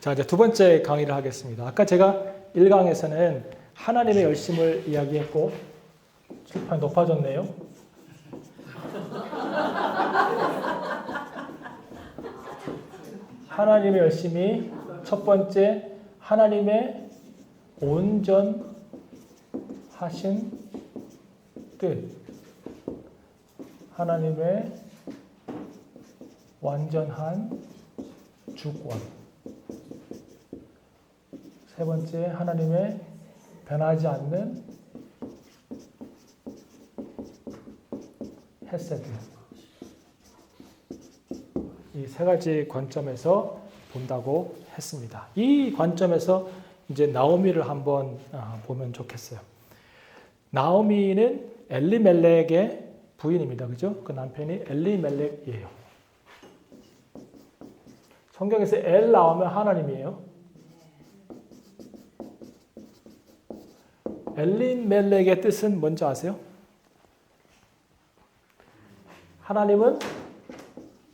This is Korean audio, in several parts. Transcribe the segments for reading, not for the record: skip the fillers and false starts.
자, 이제 두 번째 강의를 하겠습니다. 아까 제가 1강에서는 하나님의 열심을 이야기했고, 칠판이 높아졌네요. 하나님의 열심이 첫 번째, 하나님의 온전하신 뜻. 하나님의 완전한 주권. 세 번째, 하나님의 변하지 않는 헤세드. 이 세 가지 관점에서 본다고 했습니다. 이 관점에서 이제 나오미를 한번 보면 좋겠어요. 나오미는 엘리멜렉의 부인입니다. 그죠? 그 남편이 엘리멜렉이에요. 성경에서 엘 나오면 하나님이에요. 엘리멜렉의 뜻은 뭔지 아세요? 하나님은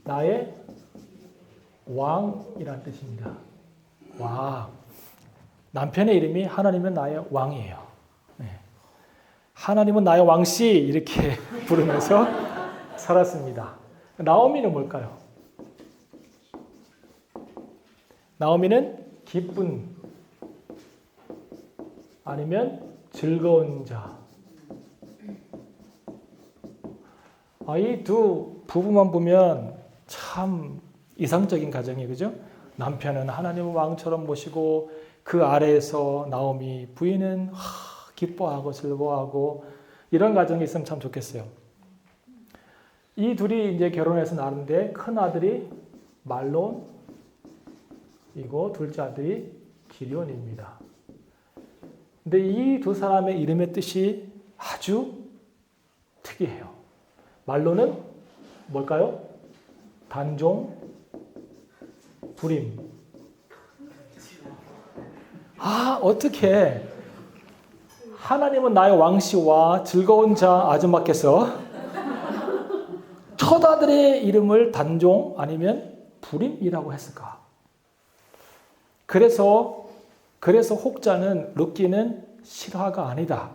나의 왕이라는 뜻입니다. 와, 남편의 이름이 하나님은 나의 왕이에요. 네. 하나님은 나의 왕씨 이렇게 부르면서 살았습니다. 나오미는 뭘까요? 나오미는 기쁜 아니면 즐거운 자. 이 두 부부만 보면 참 이상적인 가정이에요. 그죠? 남편은 하나님을 왕처럼 모시고 그 아래에서 나오미 부인은 기뻐하고 즐거워하고 이런 가정이 있으면 참 좋겠어요. 이 둘이 이제 결혼해서 낳았는데 큰 아들이 말론이고 둘째 아들이 기련입니다. 근데 이 두 사람의 이름의 뜻이 아주 특이해요. 말론은 뭘까요? 단종, 불임. 어떻게 하나님은 나의 왕씨와 즐거운 자 아줌마께서 첫 아들의 이름을 단종 아니면 불임이라고 했을까? 그래서 혹자는 르기는 실화가 아니다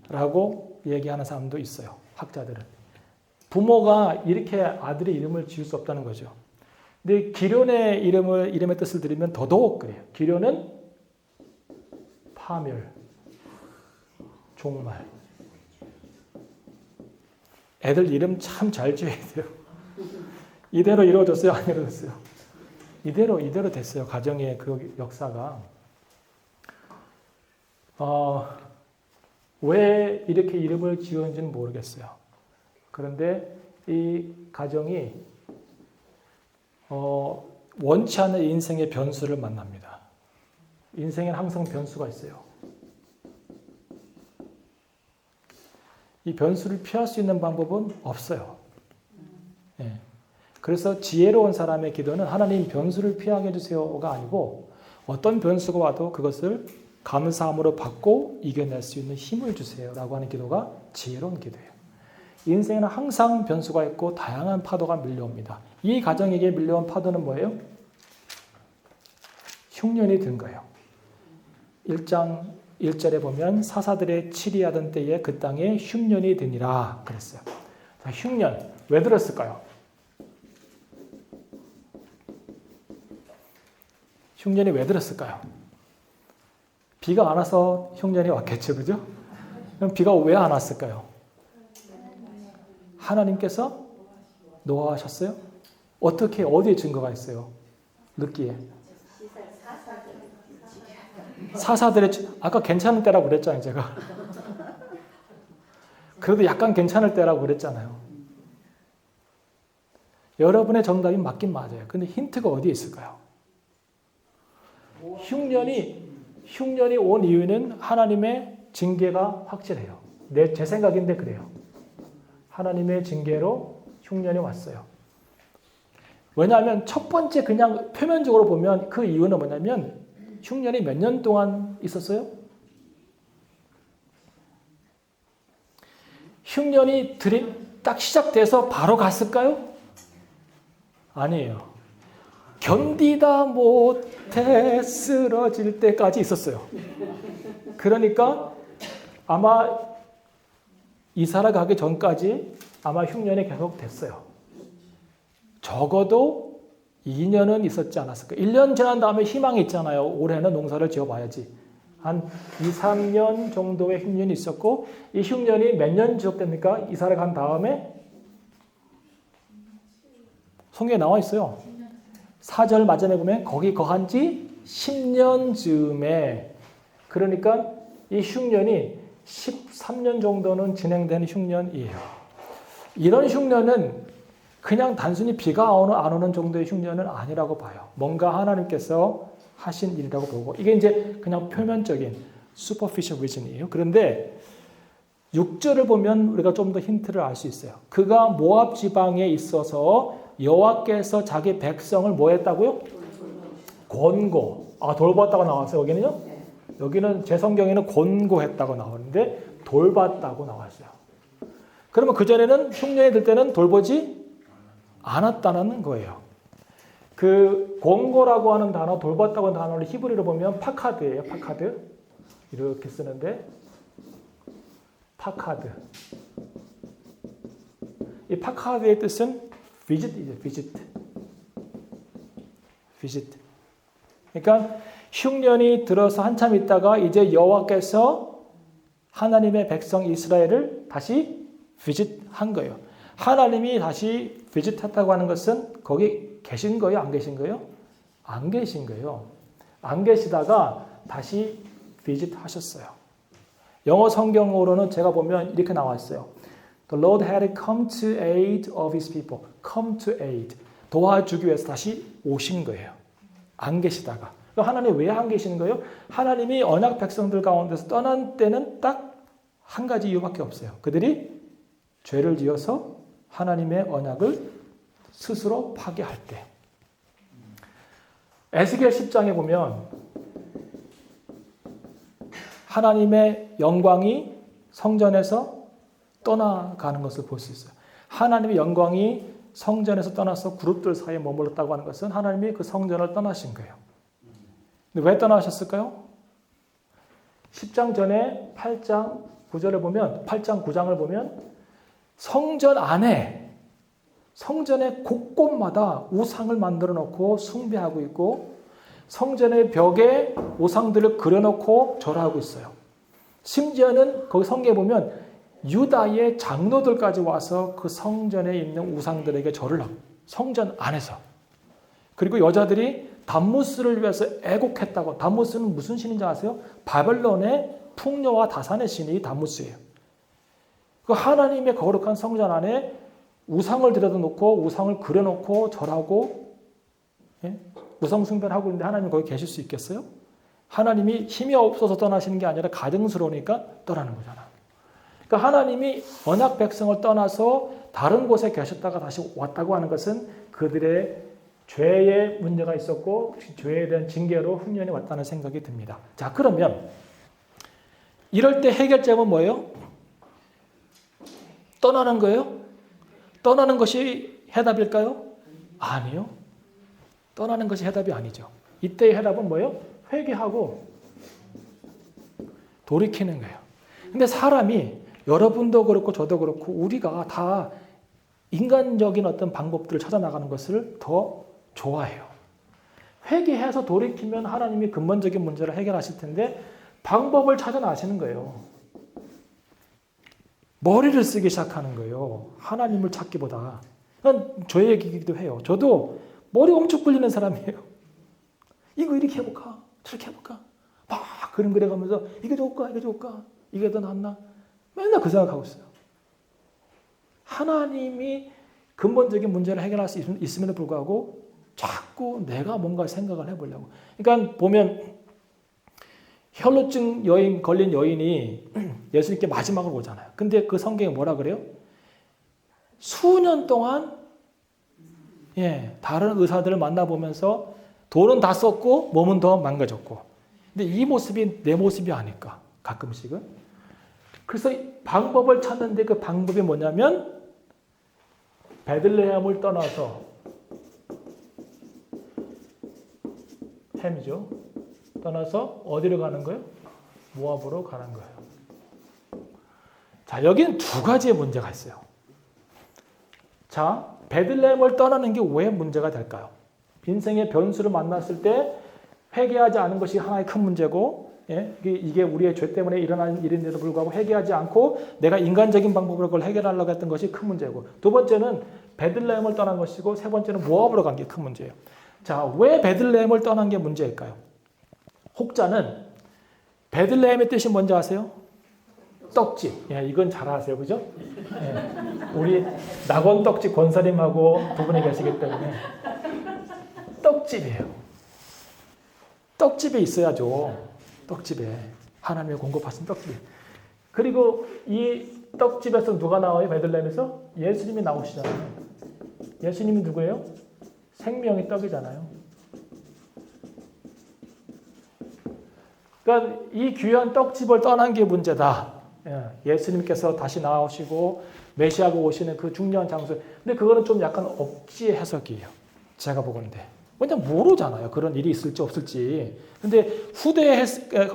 라고 얘기하는 사람도 있어요. 학자들은. 부모가 이렇게 아들의 이름을 지을 수 없다는 거죠. 근데 기련의 이름의 뜻을 들으면 더더욱 그래요. 기련은 파멸, 종말. 애들 이름 참 잘 지어야 돼요. 이대로 이루어졌어요? 안 이루어졌어요? 이대로 됐어요. 가정의 그 역사가. 왜 이렇게 이름을 지었는지는 모르겠어요. 그런데 이 가정이 원치 않는 인생의 변수를 만납니다. 인생엔 항상 변수가 있어요. 이 변수를 피할 수 있는 방법은 없어요. 네. 그래서 지혜로운 사람의 기도는 하나님 변수를 피하게 해주세요가 아니고 어떤 변수가 와도 그것을 감사함으로 받고 이겨낼 수 있는 힘을 주세요라고 하는 기도가 지혜로운 기도예요. 인생에는 항상 변수가 있고 다양한 파도가 밀려옵니다. 이 가정에게 밀려온 파도는 뭐예요? 흉년이 든 거예요. 1장 1절에 보면 사사들의 치리하던 때에 그 땅에 흉년이 드니라 그랬어요. 자, 흉년 왜 들었을까요? 흉년이 왜 들었을까요? 비가 안 와서 흉년이 왔겠죠. 그죠? 그럼 비가 왜 안 왔을까요? 하나님께서 노하셨어요? 어떻게 어디에 증거가 있어요? 르기에. 사사들의 아까 괜찮은 때라고 그랬잖아요, 제가. 그래도 약간 괜찮을 때라고 그랬잖아요. 여러분의 정답이 맞긴 맞아요. 근데 힌트가 어디에 있을까요? 흉년이 온 이유는 하나님의 징계가 확실해요. 제 생각인데 그래요. 하나님의 징계로 흉년이 왔어요. 왜냐하면 첫 번째 그냥 표면적으로 보면 그 이유는 뭐냐면 흉년이 몇 년 동안 있었어요? 흉년이 딱 시작돼서 바로 갔을까요? 아니에요. 견디다 못해 쓰러질 때까지 있었어요. 그러니까 아마 이사를 가기 전까지 아마 흉년이 계속 됐어요. 적어도 2년은 있었지 않았을까. 1년 지난 다음에 희망이 있잖아요. 올해는 농사를 지어봐야지. 한 2, 3년 정도의 흉년이 있었고 이 흉년이 몇 년 지속됩니까? 이사를 간 다음에 성경에 나와 있어요. 4절 마지막에 보면 거기 거한 지 10년 즈음에 그러니까 이 흉년이 13년 정도는 진행된 흉년이에요. 이런 흉년은 그냥 단순히 비가 안 오는 정도의 흉년은 아니라고 봐요. 뭔가 하나님께서 하신 일이라고 보고 이게 이제 그냥 표면적인 superficial reason이에요. 그런데 6절을 보면 우리가 좀 더 힌트를 알 수 있어요. 그가 모압 지방에 있어서 여호와께서 자기 백성을 뭐 했다고요? 권고. 돌봤다고 나왔어요. 여기는요? 여기는 제 성경에는 권고했다고 나오는데 돌봤다고 나왔어요. 그러면 그전에는 흉년이 들 때는 돌보지 않았다는 거예요. 그 권고라고 하는 단어, 돌봤다고 하는 단어를 히브리로 보면 파카드예요. 파카드. 이렇게 쓰는데 파카드. 이 파카드의 뜻은 visit이죠. visit. 그러니까 흉년이 들어서 한참 있다가 이제 여호와께서 하나님의 백성 이스라엘을 다시 visit한 거예요. 하나님이 다시 visit했다고 하는 것은 거기 계신 거예요? 안 계신 거예요? 안 계신 거예요. 안 계시다가 다시 visit하셨어요. 영어 성경으로는 제가 보면 이렇게 나와 있어요. The Lord had come to aid of his people. come to aid. 도와주기 위해서 다시 오신 거예요. 안 계시다가. 하나님 왜 안 계시는 거예요? 하나님이 언약 백성들 가운데서 떠난 때는 딱 한 가지 이유밖에 없어요. 그들이 죄를 지어서 하나님의 언약을 스스로 파괴할 때. 에스겔 10장에 보면 하나님의 영광이 성전에서 떠나가는 것을 볼 수 있어요. 하나님의 영광이 성전에서 떠나서 그룹들 사이에 머물렀다고 하는 것은 하나님이 그 성전을 떠나신 거예요. 근데 왜 떠나셨을까요? 10장 전에 8장 9절을 보면 8장 9장을 보면 성전 안에 성전의 곳곳마다 우상을 만들어 놓고 숭배하고 있고 성전의 벽에 우상들을 그려놓고 절하고 있어요. 심지어는 거기 성경에 보면 유다의 장로들까지 와서 그 성전에 있는 우상들에게 절을 하고 성전 안에서. 그리고 여자들이 담무스를 위해서 애곡했다고. 담무스는 무슨 신인지 아세요? 바벨론의 풍요와 다산의 신이 담무스예요. 그 하나님의 거룩한 성전 안에 우상을 들여놓고 우상을 그려놓고 절하고 우상 숭배를 하고 있는데 하나님 거기 계실 수 있겠어요? 하나님이 힘이 없어서 떠나시는 게 아니라 가증스러우니까 떠나는 거잖아. 그러니까 하나님이 언약 백성을 떠나서 다른 곳에 계셨다가 다시 왔다고 하는 것은 그들의 죄의 문제가 있었고 죄에 대한 징계로 흉년이 왔다는 생각이 듭니다. 자, 그러면 이럴 때 해결점은 뭐예요? 떠나는 거예요? 떠나는 것이 해답일까요? 아니요. 떠나는 것이 해답이 아니죠. 이때의 해답은 뭐예요? 회개하고 돌이키는 거예요. 근데 사람이 여러분도 그렇고 저도 그렇고 우리가 다 인간적인 어떤 방법들을 찾아나가는 것을 더 좋아해요. 회개해서 돌이키면 하나님이 근본적인 문제를 해결하실 텐데 방법을 찾아나시는 거예요. 머리를 쓰기 시작하는 거예요. 하나님을 찾기보다. 저의 얘기기도 해요. 저도 머리 엄청 굴리는 사람이에요. 이거 이렇게 해볼까? 저렇게 해볼까? 막 그림 그려가면서 이게 좋을까? 이게 좋을까? 이게 더 낫나? 맨날 그 생각하고 있어요. 하나님이 근본적인 문제를 해결할 수 있음에도 불구하고 자꾸 내가 뭔가 생각을 해보려고. 그러니까 보면 혈루증 걸린 여인이 예수님께 마지막으로 오잖아요. 근데 그 성경에 뭐라 그래요? 수년 동안 다른 의사들을 만나보면서 돈은 다 썼고 몸은 더 망가졌고. 근데 이 모습이 내 모습이 아닐까 가끔씩은. 그래서 방법을 찾는데 그 방법이 뭐냐면 베들레헴을 떠나서 햄이죠. 떠나서 어디로 가는 거예요? 모압으로 가는 거예요. 자, 여기는 두 가지의 문제가 있어요. 자, 베들레헴을 떠나는 게 왜 문제가 될까요? 인생의 변수를 만났을 때 회개하지 않은 것이 하나의 큰 문제고, 예? 이게 우리의 죄 때문에 일어나는 일인데도 불구하고 회개하지 않고 내가 인간적인 방법으로 그걸 해결하려고 했던 것이 큰 문제고, 두 번째는 베들레헴을 떠난 것이고, 세 번째는 모압으로 간 게 큰 문제예요. 자, 왜 베들레헴을 떠난 게 문제일까요? 혹자는 베들레헴의 뜻이 뭔지 아세요? 떡집. 예, 이건 잘 아세요, 그죠? 예, 우리 낙원 떡집 권사님하고 두 분이 계시기 때문에 떡집이에요. 떡집에 있어야죠. 떡집에 하나님의 공급하신 떡집. 그리고 이 떡집에서 누가 나와요? 베들레헴에서 예수님이 나오시잖아요. 예수님이 누구예요? 생명의 떡이잖아요. 그러니까 이 귀한 떡집을 떠난 게 문제다. 예수님께서 다시 나오시고 메시아가 오시는 그 중요한 장소. 근데 그거는 좀 약간 억지의 해석이에요. 제가 보건데. 왜냐면 모르잖아요. 그런 일이 있을지 없을지. 근데 후대의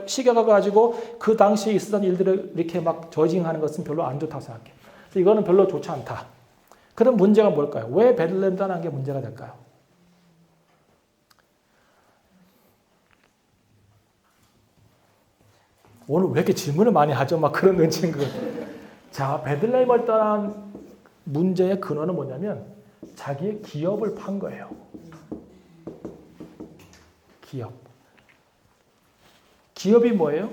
시각을 가지고 그 당시에 있었던 일들을 이렇게 막 저징하는 것은 별로 안 좋다고 생각해요. 이거는 별로 좋지 않다. 그런 문제가 뭘까요? 왜 베들레헴 떠난 게 문제가 될까요? 오늘 왜 이렇게 질문을 많이 하죠? 막 그런 눈치인 것 같아요. 자, 베들레헴을 떠난 문제의 근원은 뭐냐면 자기의 기업을 판 거예요. 기업. 기업이 뭐예요?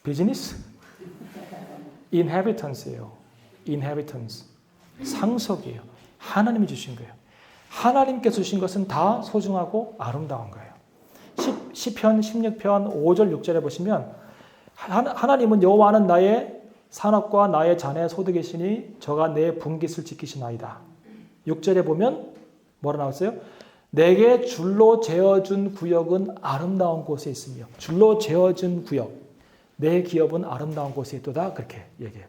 비즈니스? inheritance예요. inheritance. 상속이에요. 하나님이 주신 거예요. 하나님께 주신 것은 다 소중하고 아름다운 거예요. 시편 16편 5절 6절에 보시면 하나님은 여호와는 나의 산업과 나의 자네의 소득이시니 저가 내 분깃을 지키시나이다. 6절에 보면 뭐라 나왔어요? 내게 줄로 재어준 구역은 아름다운 곳에 있으며 줄로 재어준 구역 내 기업은 아름다운 곳에 있도다. 그렇게 얘기해요.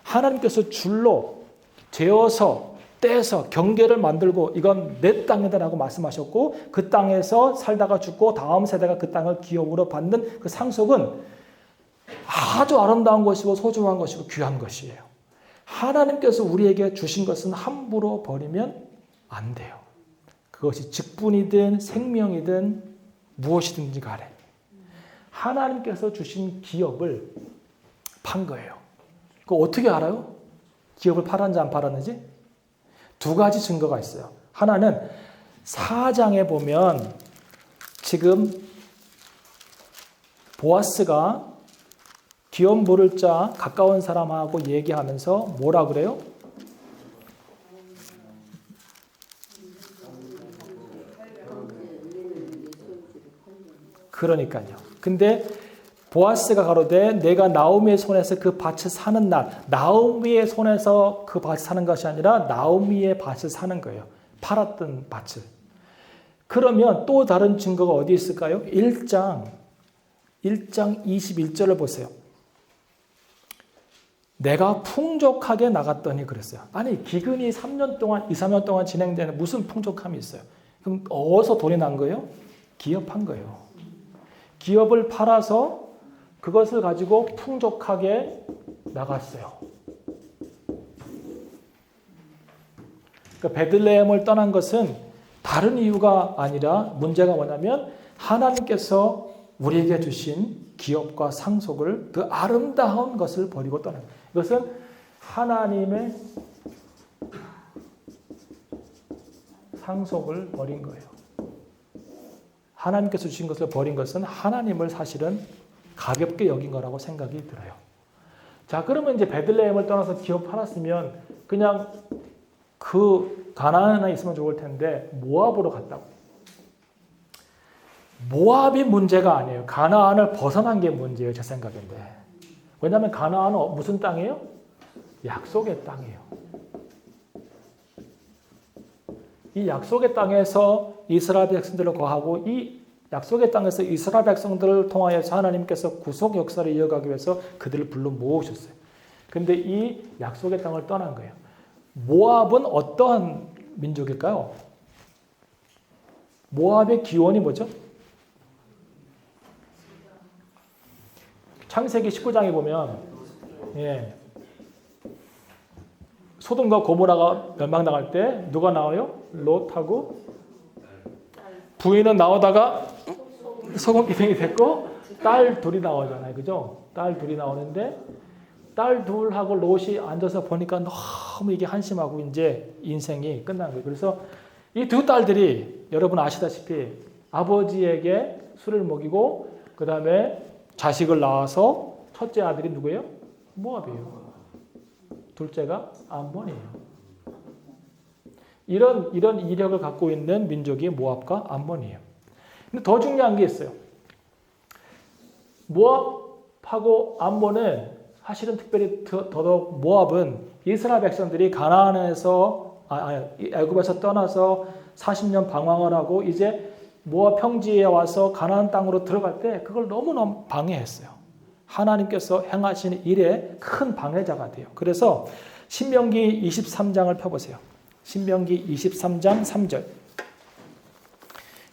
하나님께서 줄로 재어서 떼서 경계를 만들고 이건 내 땅이다라고 말씀하셨고 그 땅에서 살다가 죽고 다음 세대가 그 땅을 기업으로 받는 그 상속은 아주 아름다운 것이고 소중한 것이고 귀한 것이에요. 하나님께서 우리에게 주신 것은 함부로 버리면 안 돼요. 그것이 직분이든 생명이든 무엇이든지 간에 하나님께서 주신 기업을 판 거예요. 그거 어떻게 알아요? 기업을 팔았는지 안 팔았는지? 두 가지 증거가 있어요. 하나는 4장에 보면 지금 보아스가 기업 물을 자 가까운 사람하고 얘기하면서 뭐라 그래요? 그러니까요. 근데 보아스가 가로되 내가 나오미의 손에서 그 밭을 사는 날, 나오미의 손에서 그 밭을 사는 것이 아니라 나오미의 밭을 사는 거예요. 팔았던 밭을. 그러면 또 다른 증거가 어디 있을까요? 1장 21절을 보세요. 내가 풍족하게 나갔더니 그랬어요. 아니 기근이 3년 동안 2-3년 동안 진행되는 무슨 풍족함이 있어요? 그럼 어디서 돈이 난 거예요? 기업한 거예요. 기업을 팔아서 그것을 가지고 풍족하게 나갔어요. 그러니까 베들레헴을 떠난 것은 다른 이유가 아니라 문제가 뭐냐면 하나님께서 우리에게 주신 기업과 상속을 그 아름다운 것을 버리고 떠난 거예요. 이것은 하나님의 상속을 버린 거예요. 하나님께서 주신 것을 버린 것은 하나님을 사실은 가볍게 여긴 거라고 생각이 들어요. 자, 그러면 이제 베들레헴을 떠나서 기업 팔았으면 그냥 그 가나안에 있으면 좋을 텐데 모압으로 갔다고. 모압이 문제가 아니에요. 가나안을 벗어난 게 문제예요. 제 생각인데. 왜냐하면 가나안은 무슨 땅이에요? 약속의 땅이에요. 이 약속의 땅에서 이스라엘 백성들을 거하고 이 약속의 땅에서 이스라엘 백성들을 통하여서 하나님께서 구속 역사를 이어가기 위해서 그들을 불러 모으셨어요. 그런데 이 약속의 땅을 떠난 거예요. 모압은 어떠한 민족일까요? 모압의 기원이 뭐죠? 창세기 19장에 보면 예, 소돔과 고모라가 멸망당할 때 누가 나와요? 롯하고 부인은 나오다가 소금기생이 됐고 딸 둘이 나오잖아요. 그죠? 딸 둘이 나오는데 딸 둘하고 롯이 앉아서 보니까 너무 이게 한심하고 이제 인생이 끝난 거예요. 그래서 이 두 딸들이 여러분 아시다시피 아버지에게 술을 먹이고 그 다음에 자식을 낳아서 첫째 아들이 누구예요? 모압이에요. 둘째가 암몬이에요. 이런 이력을 갖고 있는 민족이 모압과 암몬이에요. 근데 더 중요한 게 있어요. 모압하고 암몬은 사실은 특별히 더더욱 모압은 이스라엘 백성들이 가나안에서 애굽에서 떠나서 40년 방황을 하고 이제 모압 평지에 와서 가나안 땅으로 들어갈 때 그걸 너무너무 방해했어요. 하나님께서 행하시는 일에 큰 방해자가 돼요. 그래서 신명기 23장을 펴보세요. 신명기 23장 3절.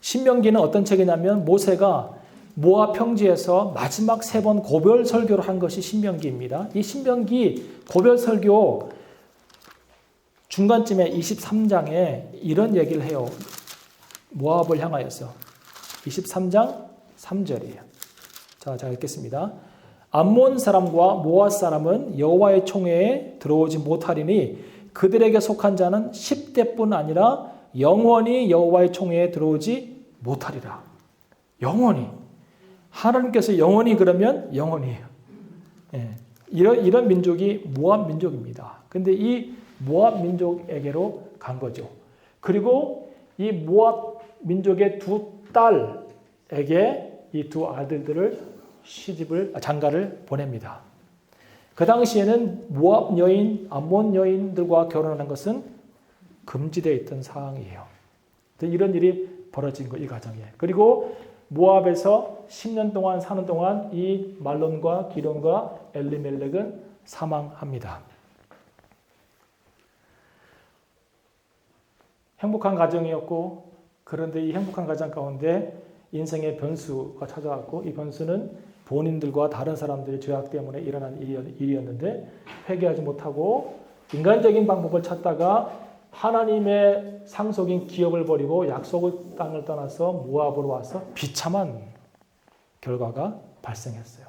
신명기는 어떤 책이냐면 모세가 모압 평지에서 마지막 3번 고별 설교를 한 것이 신명기입니다. 이 신명기 고별 설교 중간쯤에 23장에 이런 얘기를 해요. 모압을 향하여서. 23장 3절이에요. 자, 읽겠습니다. 암몬 사람과 모압 사람은 여호와의 총회에 들어오지 못하리니 그들에게 속한 자는 10대뿐 아니라 영원히 여호와의 총회에 들어오지 못하리라. 영원히. 하나님께서 영원히 그러면 영원히예요. 예. 이런 민족이 모압 민족입니다. 근데 이 모압 민족에게로 간 거죠. 그리고 이 모압 민족의 두 딸에게 이 두 아들들을 장가를 보냅니다. 그 당시에는 모압 여인, 암몬 여인들과 결혼하는 것은 금지되어 있던 사항이에요. 이런 일이 벌어진 거, 이 가정에. 그리고 모압에서 10년 동안 사는 동안 이 말론과 기론과 엘리멜렉은 사망합니다. 행복한 가정이었고, 그런데 이 행복한 가정 가운데 인생의 변수가 찾아왔고, 이 변수는 본인들과 다른 사람들의 죄악 때문에 일어난 일이었는데 회개하지 못하고 인간적인 방법을 찾다가 하나님의 상속인 기업을 버리고 약속의 땅을 떠나서 모압으로 와서 비참한 결과가 발생했어요.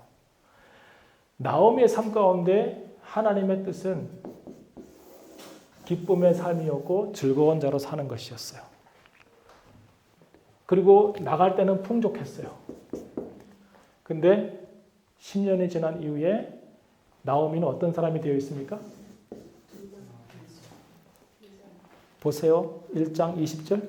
나오미의 삶 가운데 하나님의 뜻은 기쁨의 삶이었고 즐거운 자로 사는 것이었어요. 그리고 나갈 때는 풍족했어요. 근데 10년이 지난 이후에 나오미는 어떤 사람이 되어 있습니까? 보세요. 1장 20절.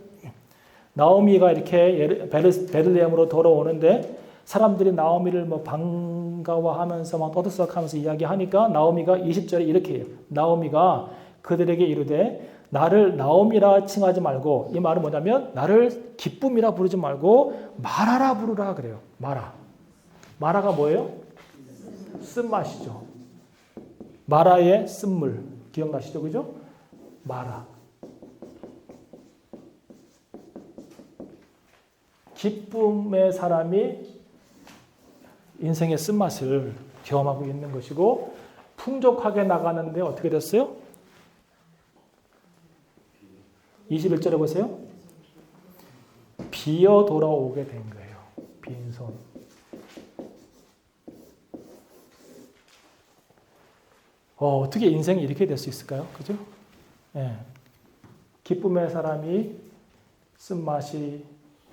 나오미가 이렇게 베들레헴으로 돌아오는데 사람들이 나오미를 반가워하면서 막 떠들썩하면서 이야기하니까 나오미가 20절에 이렇게 해요. 나오미가 그들에게 이르되 나를 나오미라 칭하지 말고, 이 말은 뭐냐면 나를 기쁨이라 부르지 말고 마라라 부르라 그래요. 마라가 뭐예요? 쓴맛이죠. 마라의 쓴물. 기억나시죠? 그죠? 마라. 기쁨의 사람이 인생의 쓴맛을 경험하고 있는 것이고 풍족하게 나가는데 어떻게 됐어요? 21절에 보세요. 비어 돌아오게 된 거예요. 빈손. 어떻게 인생이 이렇게 될 수 있을까요? 그죠? 예. 기쁨의 사람이 쓴맛이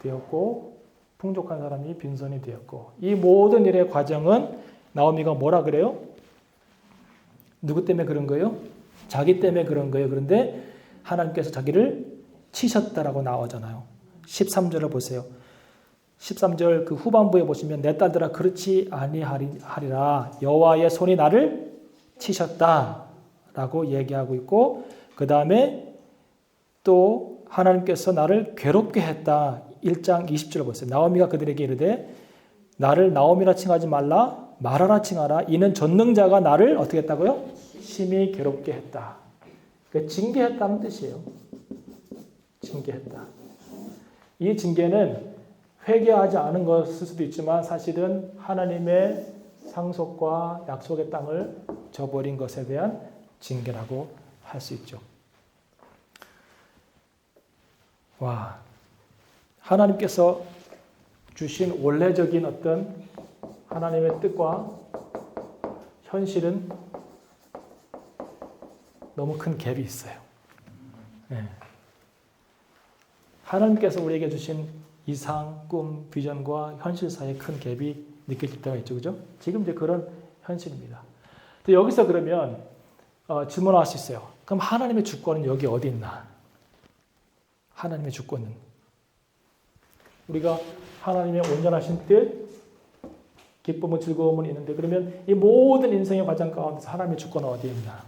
되었고 풍족한 사람이 빈손이 되었고, 이 모든 일의 과정은 나오미가 뭐라 그래요? 누구 때문에 그런 거예요? 자기 때문에 그런 거예요. 그런데 하나님께서 자기를 치셨다라고 나오잖아요. 13절을 보세요. 13절 그 후반부에 보시면 내 딸들아 그렇지 아니하리라 여호와의 손이 나를 치셨다라고 얘기하고 있고, 그 다음에 또 하나님께서 나를 괴롭게 했다. 1장 20절을 보세요. 나오미가 그들에게 이르되 나를 나오미라 칭하지 말라 마라라 칭하라 이는 전능자가 나를 어떻게 했다고요? 심히 괴롭게 했다. 그러니까 징계했다는 뜻이에요. 징계했다. 이 징계는 회개하지 않은 것일 수도 있지만 사실은 하나님의 상속과 약속의 땅을 저버린 것에 대한 징계라고 할 수 있죠. 와, 하나님께서 주신 원래적인 어떤 하나님의 뜻과 현실은 너무 큰 갭이 있어요. 네. 하나님께서 우리에게 주신 이상, 꿈, 비전과 현실 사이에 큰 갭이 느껴질 때가 있죠. 그죠? 지금 이제 그런 현실입니다. 여기서 그러면 질문할 수 있어요. 그럼 하나님의 주권은 여기 어디 있나? 하나님의 주권은. 우리가 하나님의 온전하신 뜻, 기쁨과 즐거움은 있는데 그러면 이 모든 인생의 과정 가운데서 하나님의 주권은 어디에 있나?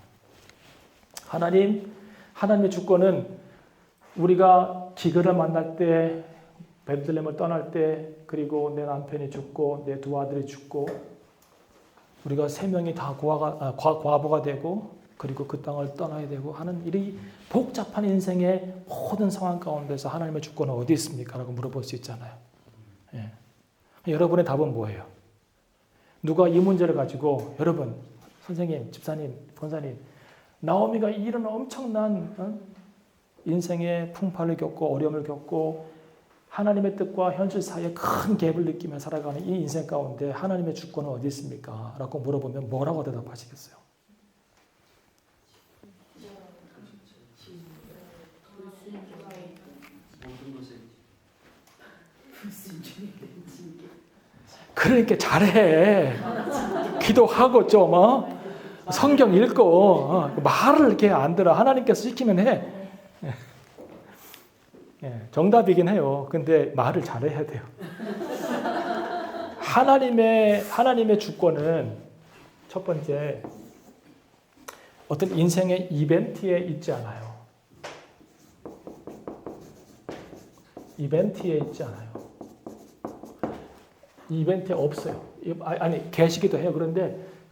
하나님의 주권은 우리가 기근을 만날 때, 베들레헴을 떠날 때, 그리고 내 남편이 죽고 내 두 아들이 죽고 우리가 세 명이 다 과부가 되고 그리고 그 땅을 떠나야 되고 하는 이 복잡한 인생의 모든 상황 가운데서 하나님의 주권은 어디 있습니까? 라고 물어볼 수 있잖아요. 예. 여러분의 답은 뭐예요? 누가 이 문제를 가지고 여러분, 선생님, 집사님, 권사님, 나오미가 이런 엄청난 인생의 풍파를 겪고 어려움을 겪고 하나님의 뜻과 현실 사이에 큰 갭을 느끼며 살아가는 이 인생 가운데 하나님의 주권은 어디 있습니까? 라고 물어보면 뭐라고 대답하시겠어요? 그러니까 잘해. 기도하고 좀 성경 읽고 말을 이렇게 안 들어. 하나님께서 시키면 해. 정답이긴 해요. 근데 말을 잘해야 돼요. 하나님의 주권은 첫 번째 어떤 인생의 이벤트에 있지 않아요. 이벤트에 있지 않아요. 이벤트에 없어요. 아니 계시기도 해요.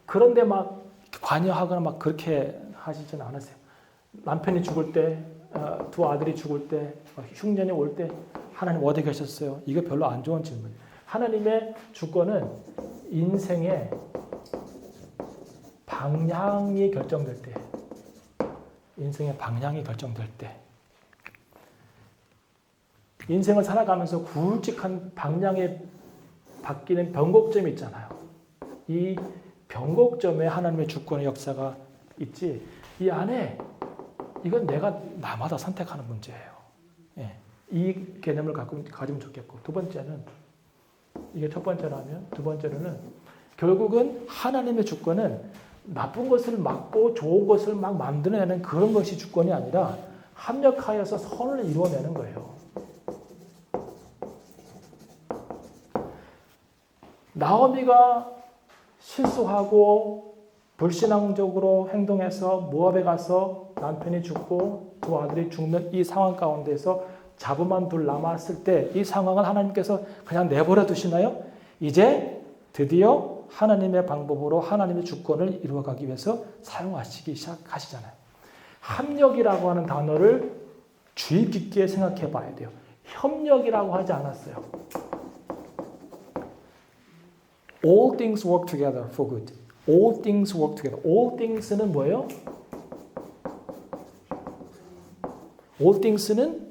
그런데 막 관여하거나 막 그렇게 하시진 않으세요. 남편이 죽을 때, 두 아들이 죽을 때, 흉년이 올 때 하나님 어디 계셨어요? 이거 별로 안 좋은 질문이에요. 하나님의 주권은 인생의 방향이 결정될 때, 인생을 살아가면서 굵직한 방향에 바뀌는 변곡점이 있잖아요. 이 변곡점에 하나님의 주권의 역사가 있지, 이 안에 이건 나마다 선택하는 문제예요. 예. 이 개념을 가지면 좋겠고, 두 번째는, 이게 첫 번째라면, 두 번째로는 결국은 하나님의 주권은 나쁜 것을 막고 좋은 것을 막 만들어내는 그런 것이 주권이 아니라 합력하여서 선을 이루어내는 거예요. 나오미가 실수하고 불신앙적으로 행동해서 모압에 가서 남편이 죽고 두 아들이 죽는 이 상황 가운데서 자부만 둘 남았을 때 이 상황을 하나님께서 그냥 내버려 두시나요? 이제 드디어 하나님의 방법으로 하나님의 주권을 이루어가기 위해서 사용하시기 시작하시잖아요. 합력이라고 하는 단어를 주의 깊게 생각해 봐야 돼요. 협력이라고 하지 않았어요. All things work together for good. All things work together. All things는 뭐예요? All things는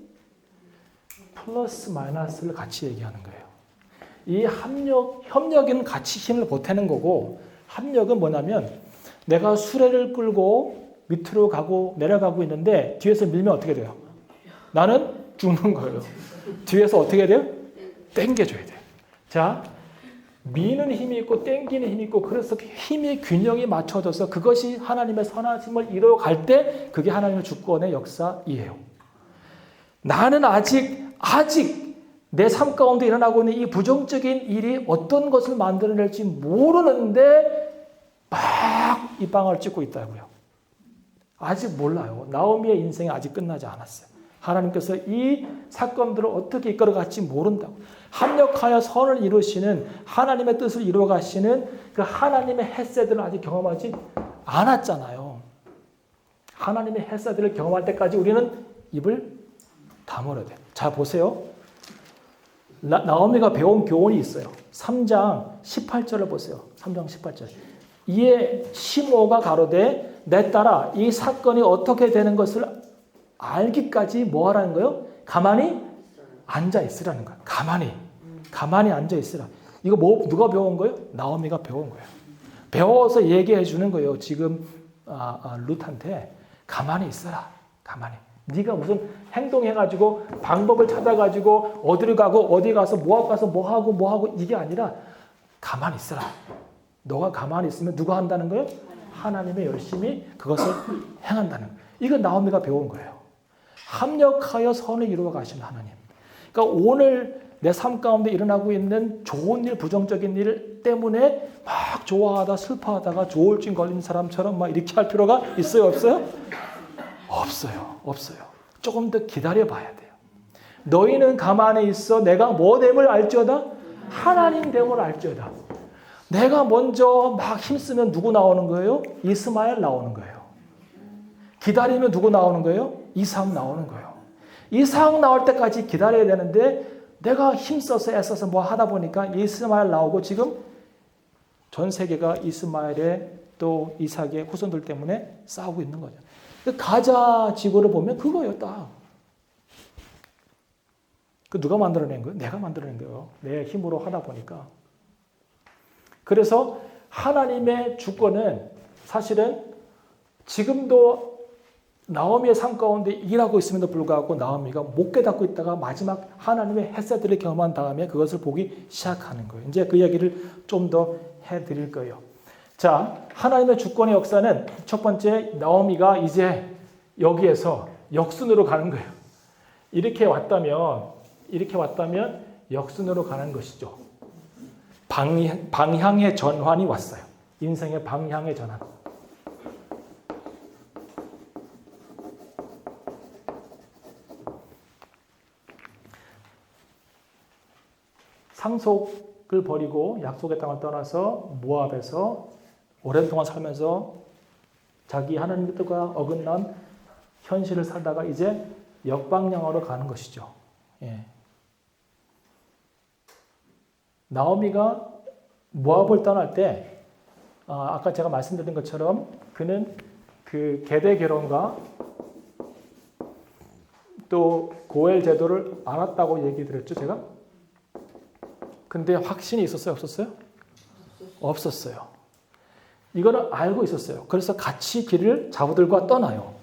플러스 마이너스를 같이 얘기하는 거예요. 이 협력은 같이 힘을 보태는 거고, 합력은 뭐냐면 내가 수레를 끌고 밑으로 가고 내려가고 있는데 뒤에서 밀면 어떻게 돼요? 나는 죽는 거예요. 뒤에서 어떻게 돼요? 당겨줘야 돼요. 자, 미는 힘이 있고 땡기는 힘이 있고, 그래서 힘의 균형이 맞춰져서 그것이 하나님의 선하심을 이루어갈 때 그게 하나님의 주권의 역사이에요. 나는 아직 내 삶 가운데 일어나고 있는 이 부정적인 일이 어떤 것을 만들어낼지 모르는데 막 이 방을 찍고 있다고요. 아직 몰라요. 나오미의 인생이 아직 끝나지 않았어요. 하나님께서 이 사건들을 어떻게 이끌어갈지 모른다고. 합력하여 선을 이루시는 하나님의 뜻을 이루어가시는 그 하나님의 햇새들을 아직 경험하지 않았잖아요. 하나님의 햇새들을 경험할 때까지 우리는 입을 다물어야 돼요. 자, 보세요. 나오미가 배운 교훈이 있어요. 3장 18절을 보세요. 3장 18절. 이에 시모가 가로되 내 딸아 이 사건이 어떻게 되는 것을 알기까지 뭐 하라는 거예요? 가만히 앉아 있으라는 거예요. 가만히 앉아 있으라. 이거 누가 배운 거예요? 나오미가 배운 거예요. 배워서 얘기해 주는 거예요. 지금 룻한테 가만히 있어라. 가만히. 네가 무슨 행동해가지고 방법을 찾아가지고 어디를 가고 어디 가서 뭐 가서 뭐 하고 이게 아니라 가만히 있어라. 너가 가만히 있으면 누가 한다는 거예요? 하나님이 열심히 그것을 행한다는 거예요. 이건 나오미가 배운 거예요. 합력하여 선을 이루어 가시는 하나님. 그러니까 오늘 내 삶 가운데 일어나고 있는 좋은 일, 부정적인 일 때문에 막 좋아하다 슬퍼하다가 조울증 걸린 사람처럼 막 이렇게 할 필요가 있어요? 없어요? 없어요. 조금 더 기다려 봐야 돼요. 너희는 가만히 있어. 내가 뭐 됨을 알지어다? 하나님 됨을 알지어다. 내가 먼저 막 힘쓰면 누구 나오는 거예요? 이스마엘 나오는 거예요. 기다리면 누구 나오는 거예요? 이삭 나오는 거예요. 이삭 나올 때까지 기다려야 되는데 내가 힘써서 애써서 뭐 하다 보니까 이스마엘 나오고 지금 전 세계가 이스마엘의 또 이삭의 후손들 때문에 싸우고 있는 거죠. 가자 지구를 보면 그거예요, 딱. 그 누가 만들어낸 거예요? 내가 만들어낸 거예요. 내 힘으로 하다 보니까. 그래서 하나님의 주권은 사실은 지금도 나오미의 삶 가운데 일하고 있음에도 불구하고 나오미가 못 깨닫고 있다가 마지막 하나님의 햇살들을 경험한 다음에 그것을 보기 시작하는 거예요. 이제 그 이야기를 좀 더 해드릴 거예요. 자, 하나님의 주권의 역사는 첫 번째 나오미가 이제 여기에서 역순으로 가는 거예요. 이렇게 왔다면 역순으로 가는 것이죠. 방향의 전환이 왔어요. 인생의 방향의 전환. 상속을 버리고 약속의 땅을 떠나서 모압에서 오랜 동안 살면서 자기 하나님의 뜻과 어긋난 현실을 살다가 이제 역방향으로 가는 것이죠. 예. 나오미가 모압을 떠날 때 아까 제가 말씀드린 것처럼 그는 그 계대 결혼과 또 고엘 제도를 알았다고 얘기 드렸죠, 제가? 근데 확신이 있었어요, 없었어요? 없었어요. 이거는 알고 있었어요. 그래서 같이 길을 자부들과 떠나요.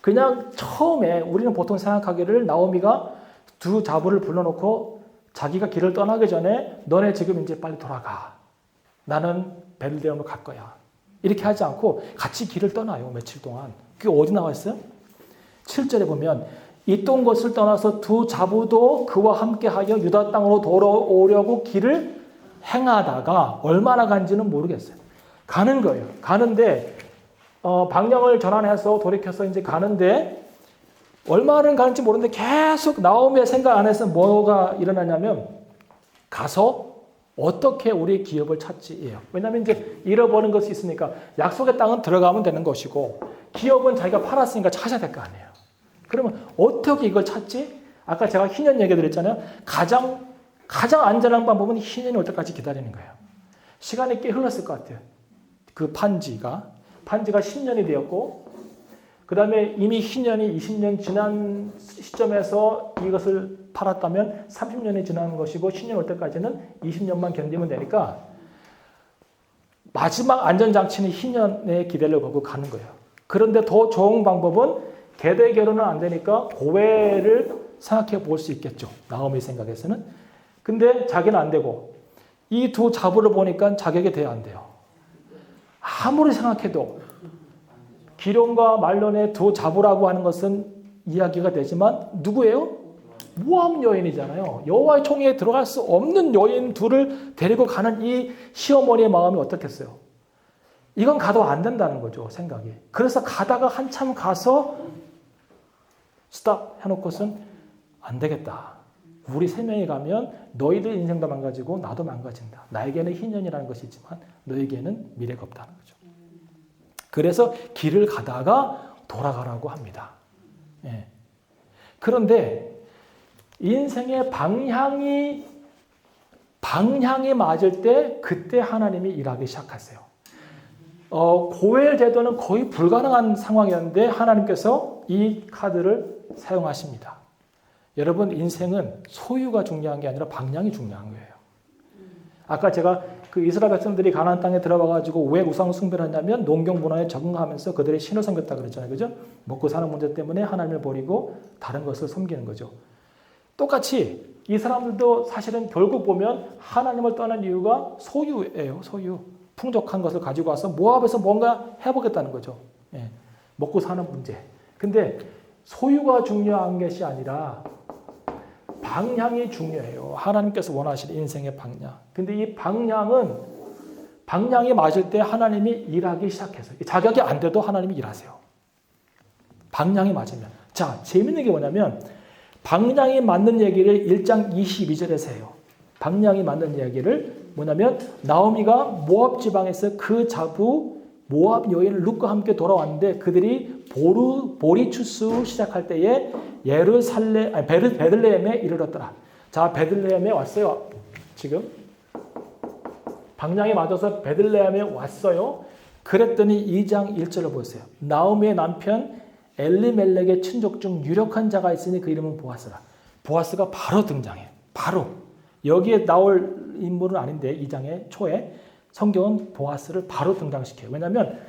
그냥 처음에 우리는 보통 생각하기를 나오미가 두 자부를 불러놓고 자기가 길을 떠나기 전에 너네 지금 이제 빨리 돌아가. 나는 베들레헴으로 갈 거야. 이렇게 하지 않고 같이 길을 떠나요. 며칠 동안. 그게 어디 나와 있어요? 7절에 보면 있던 곳을 떠나서 두 자부도 그와 함께하여 유다 땅으로 돌아오려고 길을 행하다가 얼마나 간지는 모르겠어요. 가는 거예요. 가는데 방향을 전환해서 돌이켜서 이제 가는데 얼마나 가는지 모르는데 계속 나오미의 생각 안에서 뭐가 일어나냐면 가서 어떻게 우리 기업을 찾지예요. 왜냐하면 이제 잃어버린 것이 있으니까 약속의 땅은 들어가면 되는 것이고 기업은 자기가 팔았으니까 찾아야 될 거 아니에요. 그러면 어떻게 이걸 찾지? 아까 제가 희년 얘기 드렸잖아요. 가장 안전한 방법은 희년이 올 때까지 기다리는 거예요. 시간이 꽤 흘렀을 것 같아요. 그 판지가 10년이 되었고 그 다음에 이미 희년이 20년 지난 시점에서 이것을 팔았다면 30년이 지난 것이고 신년 올 때까지는 20년만 견디면 되니까 마지막 안전장치는 희년의 기대를 걸고 가는 거예요. 그런데 더 좋은 방법은 계대 결혼은 안 되니까 고외를 생각해 볼 수 있겠죠. 나오미 생각에서는. 근데 자기는 안 되고 이 두 자부를 보니까 자격이 돼야 안 돼요. 아무리 생각해도 기론과 말론의 두 자부라고 하는 것은 이야기가 되지만 누구예요? 모압 여인이잖아요. 여호와의 총회에 들어갈 수 없는 여인 둘을 데리고 가는 이 시어머니의 마음이 어떻겠어요? 이건 가도 안 된다는 거죠, 생각이. 그래서 가다가 한참 가서 스탑 해놓고선 안 되겠다. 우리 세 명이 가면 너희들 인생도 망가지고 나도 망가진다. 나에게는 희년이라는 것이 있지만 너에게는 미래가 없다는 거죠. 그래서 길을 가다가 돌아가라고 합니다. 예. 그런데 인생의 방향이 방향이 맞을 때 그때 하나님이 일하기 시작하세요. 고엘 제도는 거의 불가능한 상황이었는데 하나님께서 이 카드를 사용하십니다. 여러분 인생은 소유가 중요한 게 아니라 방향이 중요한 거예요. 아까 제가 그 이스라엘 백성들이 가나안 땅에 들어가가지고 왜 우상 숭배를 했냐면 농경 문화에 적응하면서 그들의 신을 섬겼다 그랬잖아요. 그죠? 먹고 사는 문제 때문에 하나님을 버리고 다른 것을 섬기는 거죠. 똑같이 이 사람들도 사실은 결국 보면 하나님을 떠난 이유가 소유예요. 소유. 풍족한 것을 가지고 와서 모압에서 뭔가 해보겠다는 거죠. 예. 먹고 사는 문제. 근데 소유가 중요한 것이 아니라 방향이 중요해요. 하나님께서 원하시는 인생의 방향. 근데 이 방향이 맞을 때 하나님이 일하기 시작해서 자격이 안 돼도 하나님이 일하세요. 방향이 맞으면. 자, 재밌는 게 뭐냐면 방향이 맞는 얘기를 1장 22절에서 해요. 방향이 맞는 얘기를 뭐냐면 나오미가 모압 지방에서 그 자부 모압 여인 룻과 함께 돌아왔는데 그들이 보리추수 시작할 때에 베들레헴에 이르렀더라. 자, 베들레헴에 왔어요. 지금 방향이 맞아서 베들레헴에 왔어요. 그랬더니 2장 1절을 보세요. 나오미의 남편 엘리멜렉의 친족 중 유력한 자가 있으니 그 이름은 보아스라. 보아스가 바로 등장해. 바로. 여기에 나올 인물은 아닌데 2장의 초에 성경은 보아스를 바로 등장시켜요. 왜냐하면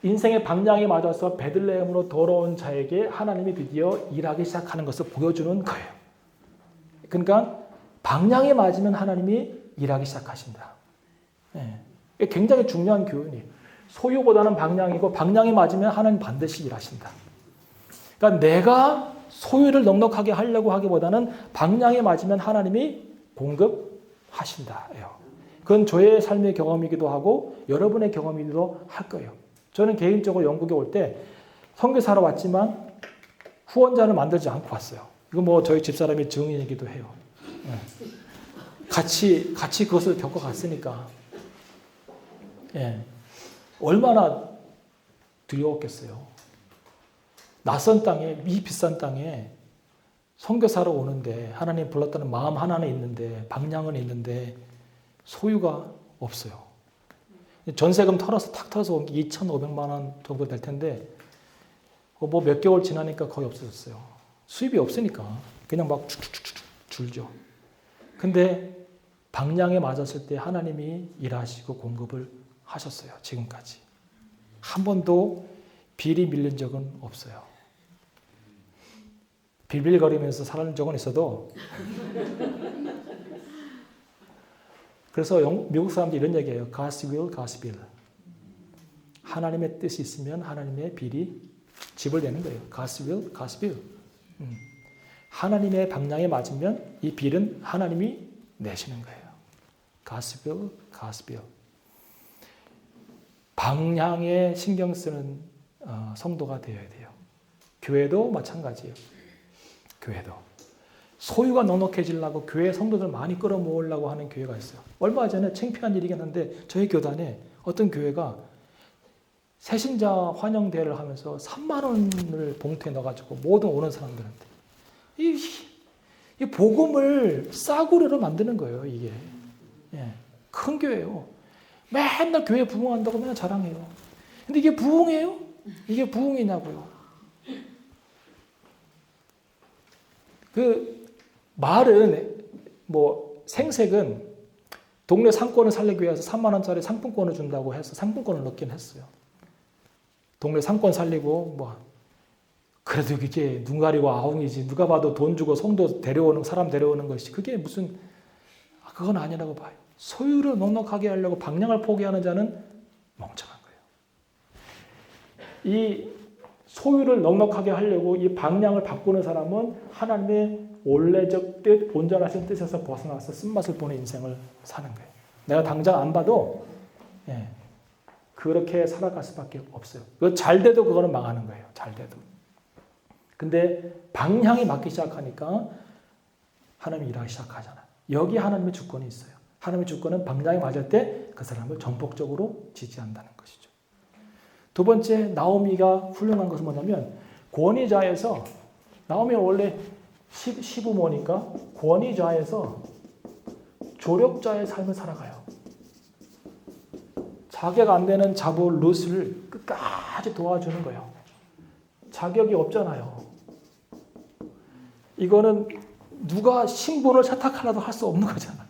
인생의 방향이 맞아서 베들레헴으로 돌아온 자에게 하나님이 드디어 일하기 시작하는 것을 보여주는 거예요. 그러니까 방향이 맞으면 하나님이 일하기 시작하신다. 네. 이게 굉장히 중요한 교훈이에요. 소유보다는 방향이고 방향이 맞으면 하나님 반드시 일하신다. 그러니까 내가 소유를 넉넉하게 하려고 하기보다는 방향이 맞으면 하나님이 공급하신다예요. 그건 저의 삶의 경험이기도 하고 여러분의 경험이기도 할 거예요. 저는 개인적으로 영국에 올 때 선교사로 왔지만 후원자를 만들지 않고 왔어요. 이거 뭐 저희 집사람이 증인이기도 해요. 같이 그것을 겪어갔으니까. 예. 얼마나 두려웠겠어요. 낯선 땅에, 이 비싼 땅에 선교사로 오는데 하나님 불렀다는 마음 하나는 있는데 방향은 있는데 소유가 없어요. 전세금 털어서 탁 털어서 온 게 2,500만 원 정도 될 텐데 뭐 몇 개월 지나니까 거의 없어졌어요. 수입이 없으니까 그냥 막 축축축축 줄죠. 근데 방향에 맞았을 때 하나님이 일하시고 공급을 하셨어요. 지금까지. 한 번도 비리 밀린 적은 없어요. 빌빌거리면서 살는 적은 있어도 그래서 미국 사람들이 이런 얘기해요. God's will, God's bill. 하나님의 뜻이 있으면 하나님의 빌이 집을 내는 거예요. God's will, God's bill. 하나님의 방향에 맞으면 이 빌은 하나님이 내시는 거예요. God's will, God's bill. 방향에 신경 쓰는 성도가 되어야 돼요. 교회도 마찬가지예요. 교회도. 소유가 넉넉해지려고 교회 성도들 많이 끌어모으려고 하는 교회가 있어요. 얼마 전에 창피한 일이긴 한데 저희 교단에 어떤 교회가 새신자 환영대회를 하면서 3만 원을 봉투에 넣어가지고 모든 오는 사람들한테 이 복음을 싸구려로 만드는 거예요. 이게 예, 큰 교회예요. 맨날 교회 부흥한다고 맨날 자랑해요. 근데 이게 부흥이에요? 이게 부흥이냐고요. 그 말은 뭐 생색은 동네 상권을 살리기 위해서 3만 원짜리 상품권을 준다고 해서 상품권을 넣긴 했어요. 동네 상권 살리고 뭐 그래도 이게 눈 가리고 아웅이지 누가 봐도 돈 주고 성도 데려오는 사람 데려오는 것이 그게 무슨 그건 아니라고 봐요. 소유를 넉넉하게 하려고 방향을 포기하는 자는 멍청한 거예요. 이 소유를 넉넉하게 하려고 이 방향을 바꾸는 사람은 하나님의 원래적 뜻, 온전하신 뜻에서 벗어나서 쓴맛을 보는 인생을 사는 거예요. 내가 당장 안 봐도 그렇게 살아갈 수밖에 없어요. 잘 돼도 그거는 망하는 거예요. 잘 돼도. 근데 방향이 맞기 시작하니까 하나님이 일하기 시작하잖아요. 여기 하나님의 주권이 있어요. 하나님의 주권은 방향이 맞을 때 그 사람을 전폭적으로 지지한다는 것이죠. 두 번째 나오미가 훌륭한 것은 뭐냐면 권위자에서 나오미가 원래 시부모니까 권위자에서 조력자의 삶을 살아가요. 자격 안 되는 자부 룻을 끝까지 도와주는 거예요. 자격이 없잖아요. 이거는 누가 신분을 세탁하려도 할 수 없는 거잖아.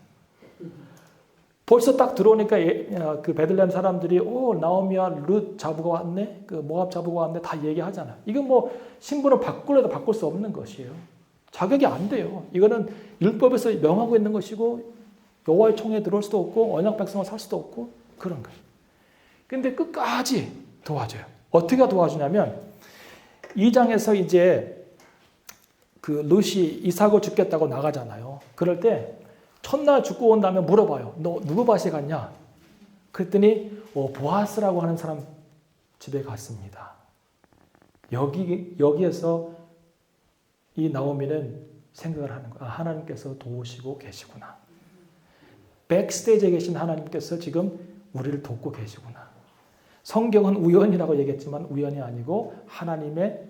벌써 딱 들어오니까 그 베들레헴 사람들이 나오미와 룻 자부가 왔네, 그 모압 자부가 왔네 다 얘기하잖아. 이건 뭐 신분을 바꾸려도 바꿀 수 없는 것이에요. 자격이 안 돼요. 이거는 율법에서 명하고 있는 것이고 여호와의 총회에 들어올 수도 없고 언약 백성을 살 수도 없고 그런 거예요. 근데 끝까지 도와줘요. 어떻게 도와주냐면 2장에서 이제 그 룻이 이삭을 죽겠다고 나가잖아요. 그럴 때 첫날 죽고 온 다음에 물어봐요. 너 누구 밭에 갔냐? 그랬더니 보아스라고 하는 사람 집에 갔습니다. 여기에서 이 나오미는 생각을 하는 거야. 하나님께서 도우시고 계시구나. 백스테이지에 계신 하나님께서 지금 우리를 돕고 계시구나. 성경은 우연이라고 얘기했지만 우연이 아니고 하나님의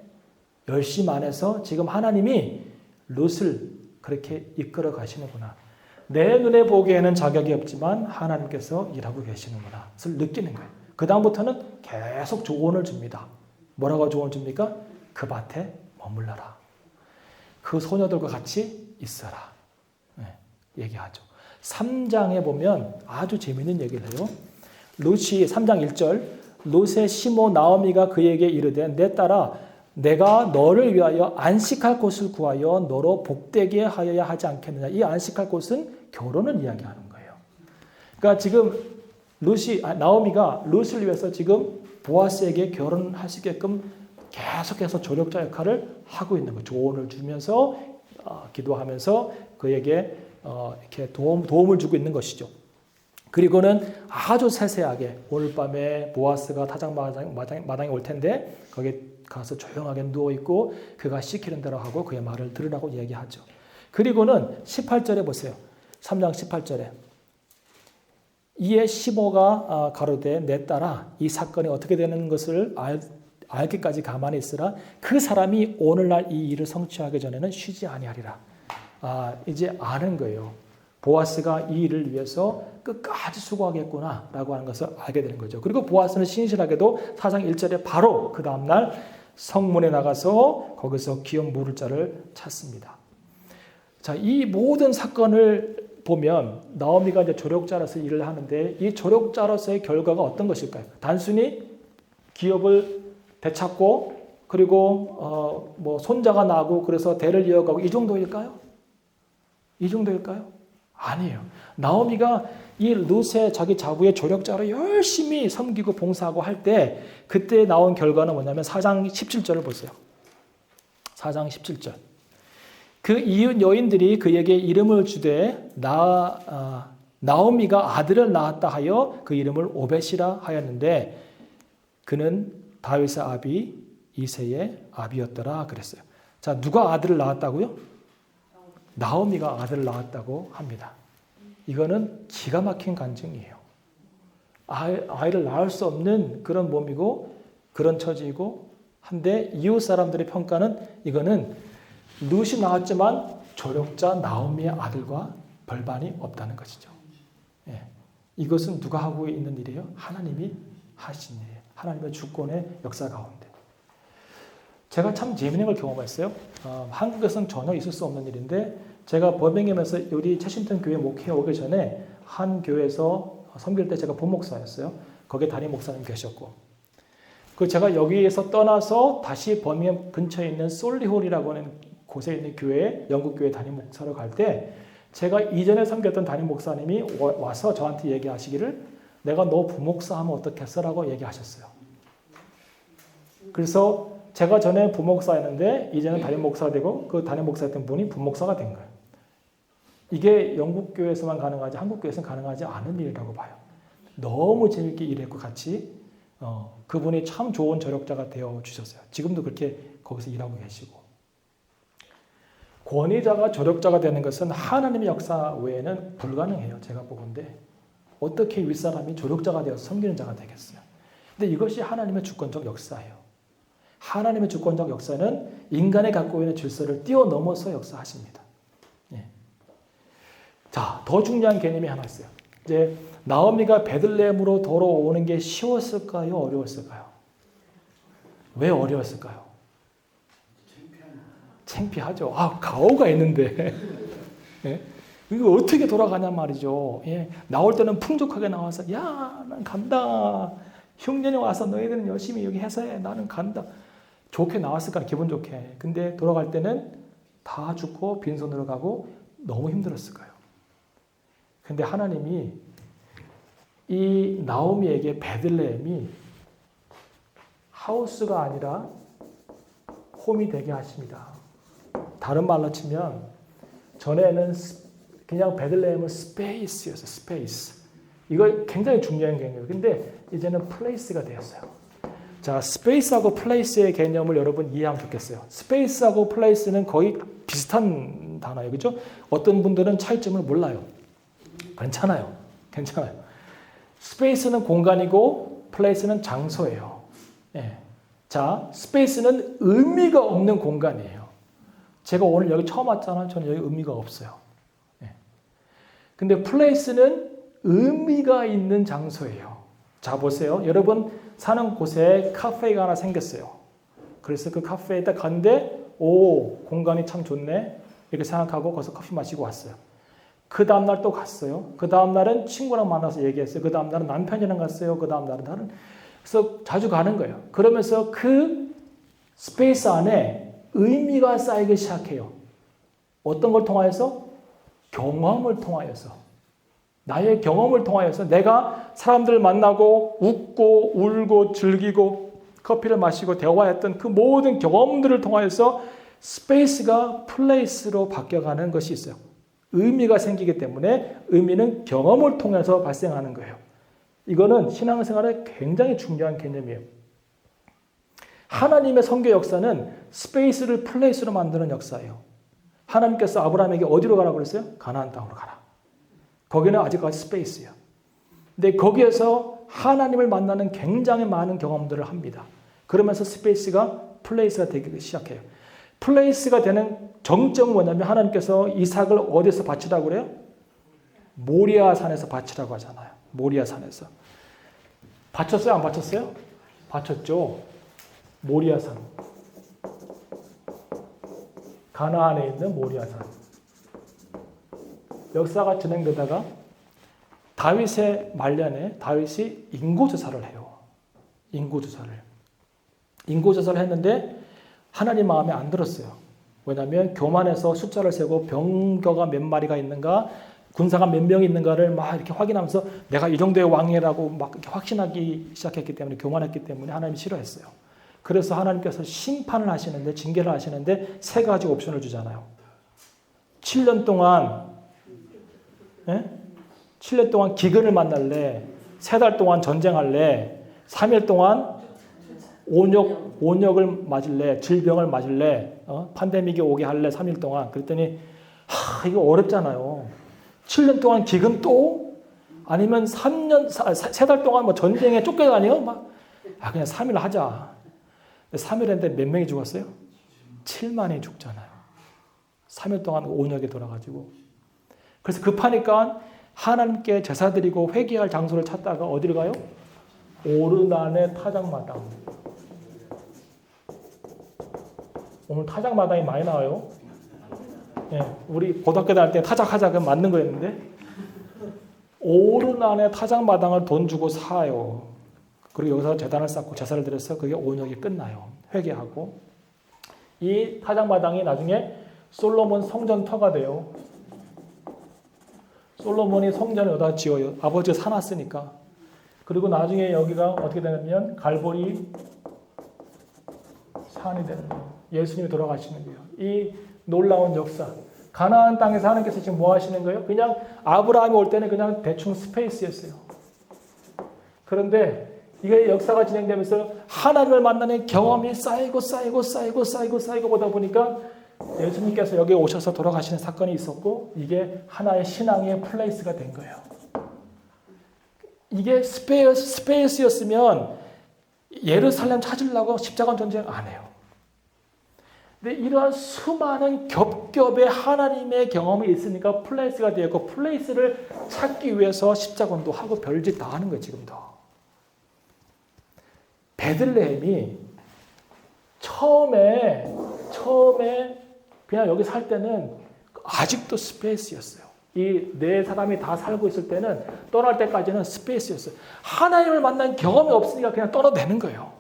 열심 안에서 지금 하나님이 룻을 그렇게 이끌어 가시는구나. 내 눈에 보기에는 자격이 없지만 하나님께서 일하고 계시는구나. 그걸 느끼는 거예요. 그 다음부터는 계속 조언을 줍니다. 뭐라고 조언을 줍니까? 그 밭에 머물러라. 그 소녀들과 같이 있어라. 얘기하죠. 3장에 보면 아주 재미있는 얘기를 해요. 룻이 3장 1절 룻의 시모 나오미가 그에게 이르되 내 딸아 내가 너를 위하여 안식할 곳을 구하여 너로 복되게 하여야 하지 않겠느냐. 이 안식할 곳은 결혼을 이야기하는 거예요. 그러니까 지금 나오미가 룻을 위해서 지금 보아스에게 결혼하시게끔 계속해서 조력자 역할을 하고 있는 거예요. 조언을 주면서 기도하면서 그에게 이렇게 도움을 주고 있는 것이죠. 그리고는 아주 세세하게 오늘 밤에 보아스가 타작마당에 올 텐데 거기 가서 조용하게 누워있고 그가 시키는 대로 하고 그의 말을 들으라고 얘기하죠. 그리고는 18절에 보세요. 3장 18절에 이에 시모가 가로되 내 딸아 이 사건이 어떻게 되는 것을 알기까지 가만히 있으라. 그 사람이 오늘날 이 일을 성취하기 전에는 쉬지 아니하리라. 이제 아는 거예요. 보아스가 이 일을 위해서 끝까지 수고하겠구나 라고 하는 것을 알게 되는 거죠. 그리고 보아스는 신실하게도 4장 1절에 바로 그 다음날 성문에 나가서 거기서 기업 물을 자를 찾습니다. 자, 이 모든 사건을 보면 나오미가 이제 조력자로서 일을 하는데 이 조력자로서의 결과가 어떤 것일까요? 단순히 기업을 되찾고 그리고 뭐 손자가 나고 그래서 대를 이어가고 이 정도일까요? 이 정도일까요? 아니에요. 나오미가 이 룻의 자기 자부의 조력자로 열심히 섬기고 봉사하고 할 때 그때 나온 결과는 뭐냐면 4장 17절을 보세요. 4장 17절. 그 이웃 여인들이 그에게 이름을 주되 나오미가 아들을 낳았다 하여 그 이름을 오벳이라 하였는데 그는 다윗의 아비 이새의 아비였더라 그랬어요. 자, 누가 아들을 낳았다고요? 나오미가 아들을 낳았다고 합니다. 이거는 기가 막힌 간증이에요. 아이를 낳을 수 없는 그런 몸이고 그런 처지이고 한데 이웃 사람들의 평가는 이거는 룻이 낳았지만 조력자 나오미의 아들과 별반이 없다는 것이죠. 예. 이것은 누가 하고 있는 일이에요? 하나님이 하신 일이에요. 하나님의 주권의 역사 가운데. 제가 참 재미있는 걸 경험했어요. 한국에서는 전혀 있을 수 없는 일인데 제가 버밍엄에서 우리 채신턴 교회 목회에 오기 전에 한 교회에서 섬길 때 제가 본목사였어요. 거기에 담임 목사님 계셨고 그 제가 여기에서 떠나서 다시 버밍엄 근처에 있는 솔리홀이라고 하는 곳에 있는 교회, 영국 교회 담임 목사로 갈 때 제가 이전에 섬겼던 담임 목사님이 와서 저한테 얘기하시기를 내가 너 부목사 하면 어떻겠어? 라고 얘기하셨어요. 그래서 제가 전에 부목사였는데 이제는 담임 목사가 되고 그 담임 목사였던 분이 부목사가 된 거예요. 이게 영국 교회에서만 가능하지 한국 교회에서는 가능하지 않은 일이라고 봐요. 너무 재밌게 일했고 같이 그분이 참 좋은 저력자가 되어 주셨어요. 지금도 그렇게 거기서 일하고 계시고 권위자가 저력자가 되는 것은 하나님의 역사 외에는 불가능해요. 제가 보건대 어떻게 윗사람이 저력자가 되어서 섬기는 자가 되겠어요. 근데 이것이 하나님의 주권적 역사예요. 하나님의 주권적 역사는 인간이 갖고 있는 질서를 뛰어넘어서 역사하십니다. 예. 자, 더 중요한 개념이 하나 있어요. 이제 나오미가 베들레헴으로 돌아오는 게 쉬웠을까요? 어려웠을까요? 왜 어려웠을까요? 창피하죠. 가오가 있는데. 예? 이거 어떻게 돌아가냐 말이죠. 예? 나올 때는 풍족하게 나와서 야, 난 간다. 흉년이 와서 너희들은 열심히 여기 해서 해. 나는 간다. 좋게 나왔을까? 기분 좋게. 근데 돌아갈 때는 다 죽고 빈손으로 가고 너무 힘들었을 거예요. 근데 하나님이 이 나오미에게 베들레헴이 하우스가 아니라 홈이 되게 하십니다. 다른 말로 치면 전에는 그냥 베들레헴은 스페이스였어요. 스페이스. 이거 굉장히 중요한 개념이에요. 근데 이제는 플레이스가 되었어요. 자, 스페이스하고 플레이스의 개념을 여러분 이해하면 좋겠어요. 스페이스하고 플레이스는 거의 비슷한 단어예요. 그렇죠? 어떤 분들은 차이점을 몰라요. 괜찮아요. 스페이스는 공간이고 플레이스는 장소예요. 예. 자, 스페이스는 의미가 없는 공간이에요. 제가 오늘 여기 처음 왔잖아요. 저는 여기 의미가 없어요. 예. 근데 플레이스는 의미가 있는 장소예요. 자, 보세요. 여러분 사는 곳에 카페가 하나 생겼어요. 그래서 그 카페에 딱 갔는데 공간이 참 좋네. 이렇게 생각하고 거기서 커피 마시고 왔어요. 그 다음날 또 갔어요. 그 다음날은 친구랑 만나서 얘기했어요. 그 다음날은 남편이랑 갔어요. 그 다음날은 다른. 그래서 자주 가는 거예요. 그러면서 그 스페이스 안에 의미가 쌓이기 시작해요. 어떤 걸 통하여서? 경험을 통하여서. 나의 경험을 통하여서 내가 사람들을 만나고 웃고 울고 즐기고 커피를 마시고 대화했던 그 모든 경험들을 통하여서 스페이스가 플레이스로 바뀌어가는 것이 있어요. 의미가 생기기 때문에 의미는 경험을 통해서 발생하는 거예요. 이거는 신앙생활에 굉장히 중요한 개념이에요. 하나님의 선교 역사는 스페이스를 플레이스로 만드는 역사예요. 하나님께서 아브라함에게 어디로 가라고 그랬어요? 가나안 땅으로 가라. 거기는 아직까지 스페이스예요. 근데 거기에서 하나님을 만나는 굉장히 많은 경험들을 합니다. 그러면서 스페이스가 플레이스가 되기 시작해요. 플레이스가 되는 정점은 뭐냐면 하나님께서 이삭을 어디서 바치라고 그래요? 모리아 산에서 바치라고 하잖아요. 모리아 산에서. 바쳤어요? 안 바쳤어요? 바쳤죠. 모리아 산. 가나안에 있는 모리아 산. 역사가 진행되다가 다윗의 말년에 다윗이 인고조사를 해요. 인고조사를 했는데 하나님 마음에 안 들었어요. 왜냐하면 교만해서 숫자를 세고 병거가 몇 마리가 있는가, 군사가 몇 명이 있는가를 막 이렇게 확인하면서 내가 이 정도의 왕이라고 막 이렇게 확신하기 시작했기 때문에, 교만했기 때문에 하나님이 싫어했어요. 그래서 하나님께서 심판을 하시는데, 징계를 하시는데 세 가지 옵션을 주잖아요. 7년 동안 7년 동안 기근을 만날래, 3달 동안 전쟁할래, 3일 동안 온역을 맞을래, 질병을 맞을래, 팬데믹이 오게 할래, 3일 동안. 그랬더니 이거 어렵잖아요. 7년 동안 기근 또? 아니면 3달 동안 뭐 전쟁에 쫓겨다녀? 그냥 3일 하자. 3일 했는데 몇 명이 죽었어요? 7만이 죽잖아요. 3일 동안 온역에 돌아가지고. 그래서 급하니까 하나님께 제사 드리고 회개할 장소를 찾다가 어디를 가요? 오르난의 타작마당. 오늘 타작마당이 많이 나와요. 예, 우리 고등학교 다닐 때 타작하자 그럼 맞는 거였는데 오르난의 타작마당을 돈 주고 사요. 그리고 여기서 제단을 쌓고 제사를 드려서 그게 온역이 끝나요. 회개하고. 이 타작마당이 나중에 솔로몬 성전터가 돼요. 솔로몬이 성전을 여기다 지어요. 아버지가 사놨으니까. 그리고 나중에 여기가 어떻게 되냐면 갈보리 산이 되는 거예요. 예수님이 돌아가시는 거예요. 이 놀라운 역사. 가나안 땅에서 하나님께서 지금 뭐 하시는 거예요? 그냥 아브라함이 올 때는 그냥 대충 스페이스였어요. 그런데 이게 역사가 진행되면서 하나님을 만나는 경험이 쌓이고 보다 보니까 예수님께서 여기 오셔서 돌아가시는 사건이 있었고 이게 하나의 신앙의 플레이스가 된 거예요. 이게 스페이스였으면 예루살렘 찾으려고 십자가 전쟁 안 해요. 근데 이러한 수많은 겹겹의 하나님의 경험이 있으니까 플레이스가 되었고, 플레이스를 찾기 위해서 십자군도 하고 별짓 다 하는 거예요, 지금도. 베들레헴이 처음에 그냥 여기 살 때는 아직도 스페이스였어요. 이 네 사람이 다 살고 있을 때는, 떠날 때까지는 스페이스였어요. 하나님을 만난 경험이 없으니까 그냥 떠나되는 거예요.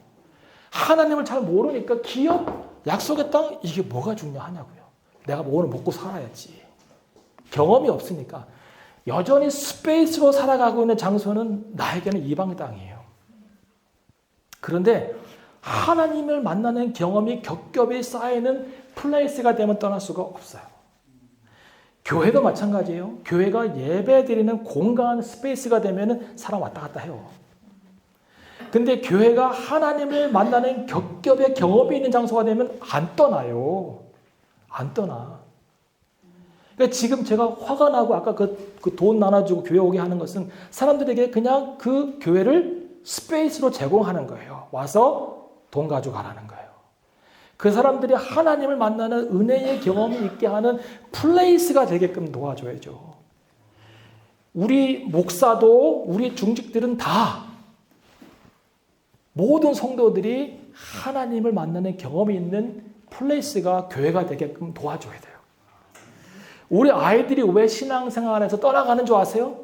하나님을 잘 모르니까 기업, 약속의 땅, 이게 뭐가 중요하냐고요. 내가 오늘 먹고 살아야지. 경험이 없으니까. 여전히 스페이스로 살아가고 있는 장소는 나에게는 이방 땅이에요. 그런데 하나님을 만나는 경험이 겹겹이 쌓이는 플레이스가 되면 떠날 수가 없어요. 교회도 마찬가지예요. 교회가 예배 드리는 공간, 스페이스가 되면 사람 왔다 갔다 해요. 근데 교회가 하나님을 만나는 겹겹의 경험이 있는 장소가 되면 안 떠나요. 안 떠나. 그러니까 지금 제가 화가 나고 아까 그 돈 나눠주고 교회 오게 하는 것은 사람들에게 그냥 그 교회를 스페이스로 제공하는 거예요. 와서 돈 가져가라는 거예요. 그 사람들이 하나님을 만나는 은혜의 경험이 있게 하는 플레이스가 되게끔 도와줘야죠. 우리 목사도 우리 중직들은 다 모든 성도들이 하나님을 만나는 경험이 있는 플레이스가 교회가 되게끔 도와줘야 돼요. 우리 아이들이 왜 신앙생활에서 떠나가는 줄 아세요?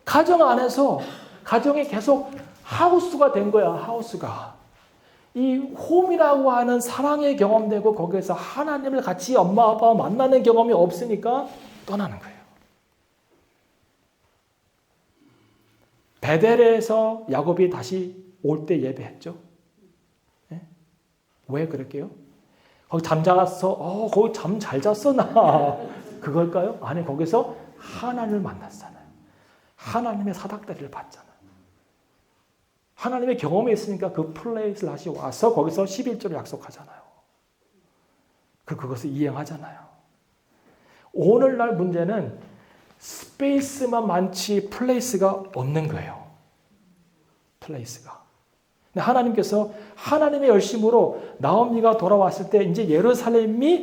가정 안에서 가정이 계속 하우스가 된 거야. 하우스가. 이 홈이라고 하는 사랑의 경험되고 거기에서 하나님을 같이 엄마 아빠와 만나는 경험이 없으니까 떠나는 거예요. 베델에서 야곱이 다시 올 때 예배했죠. 네? 왜 그럴게요? 거기 잠 잤어. 거기 잠 잘 잤어 나. 그걸까요? 아니, 거기서 하나님을 만났잖아요. 하나님의 사닥다리를 봤잖아요. 하나님의 경험이 있으니까 그 플레이스를 다시 와서 거기서 11조를 약속하잖아요. 그것을 이행하잖아요. 오늘날 문제는 스페이스만 많지 플레이스가 없는 거예요. 플레이스가. 근데 하나님께서 하나님의 열심으로 나오미가 돌아왔을 때 이제 베들레헴이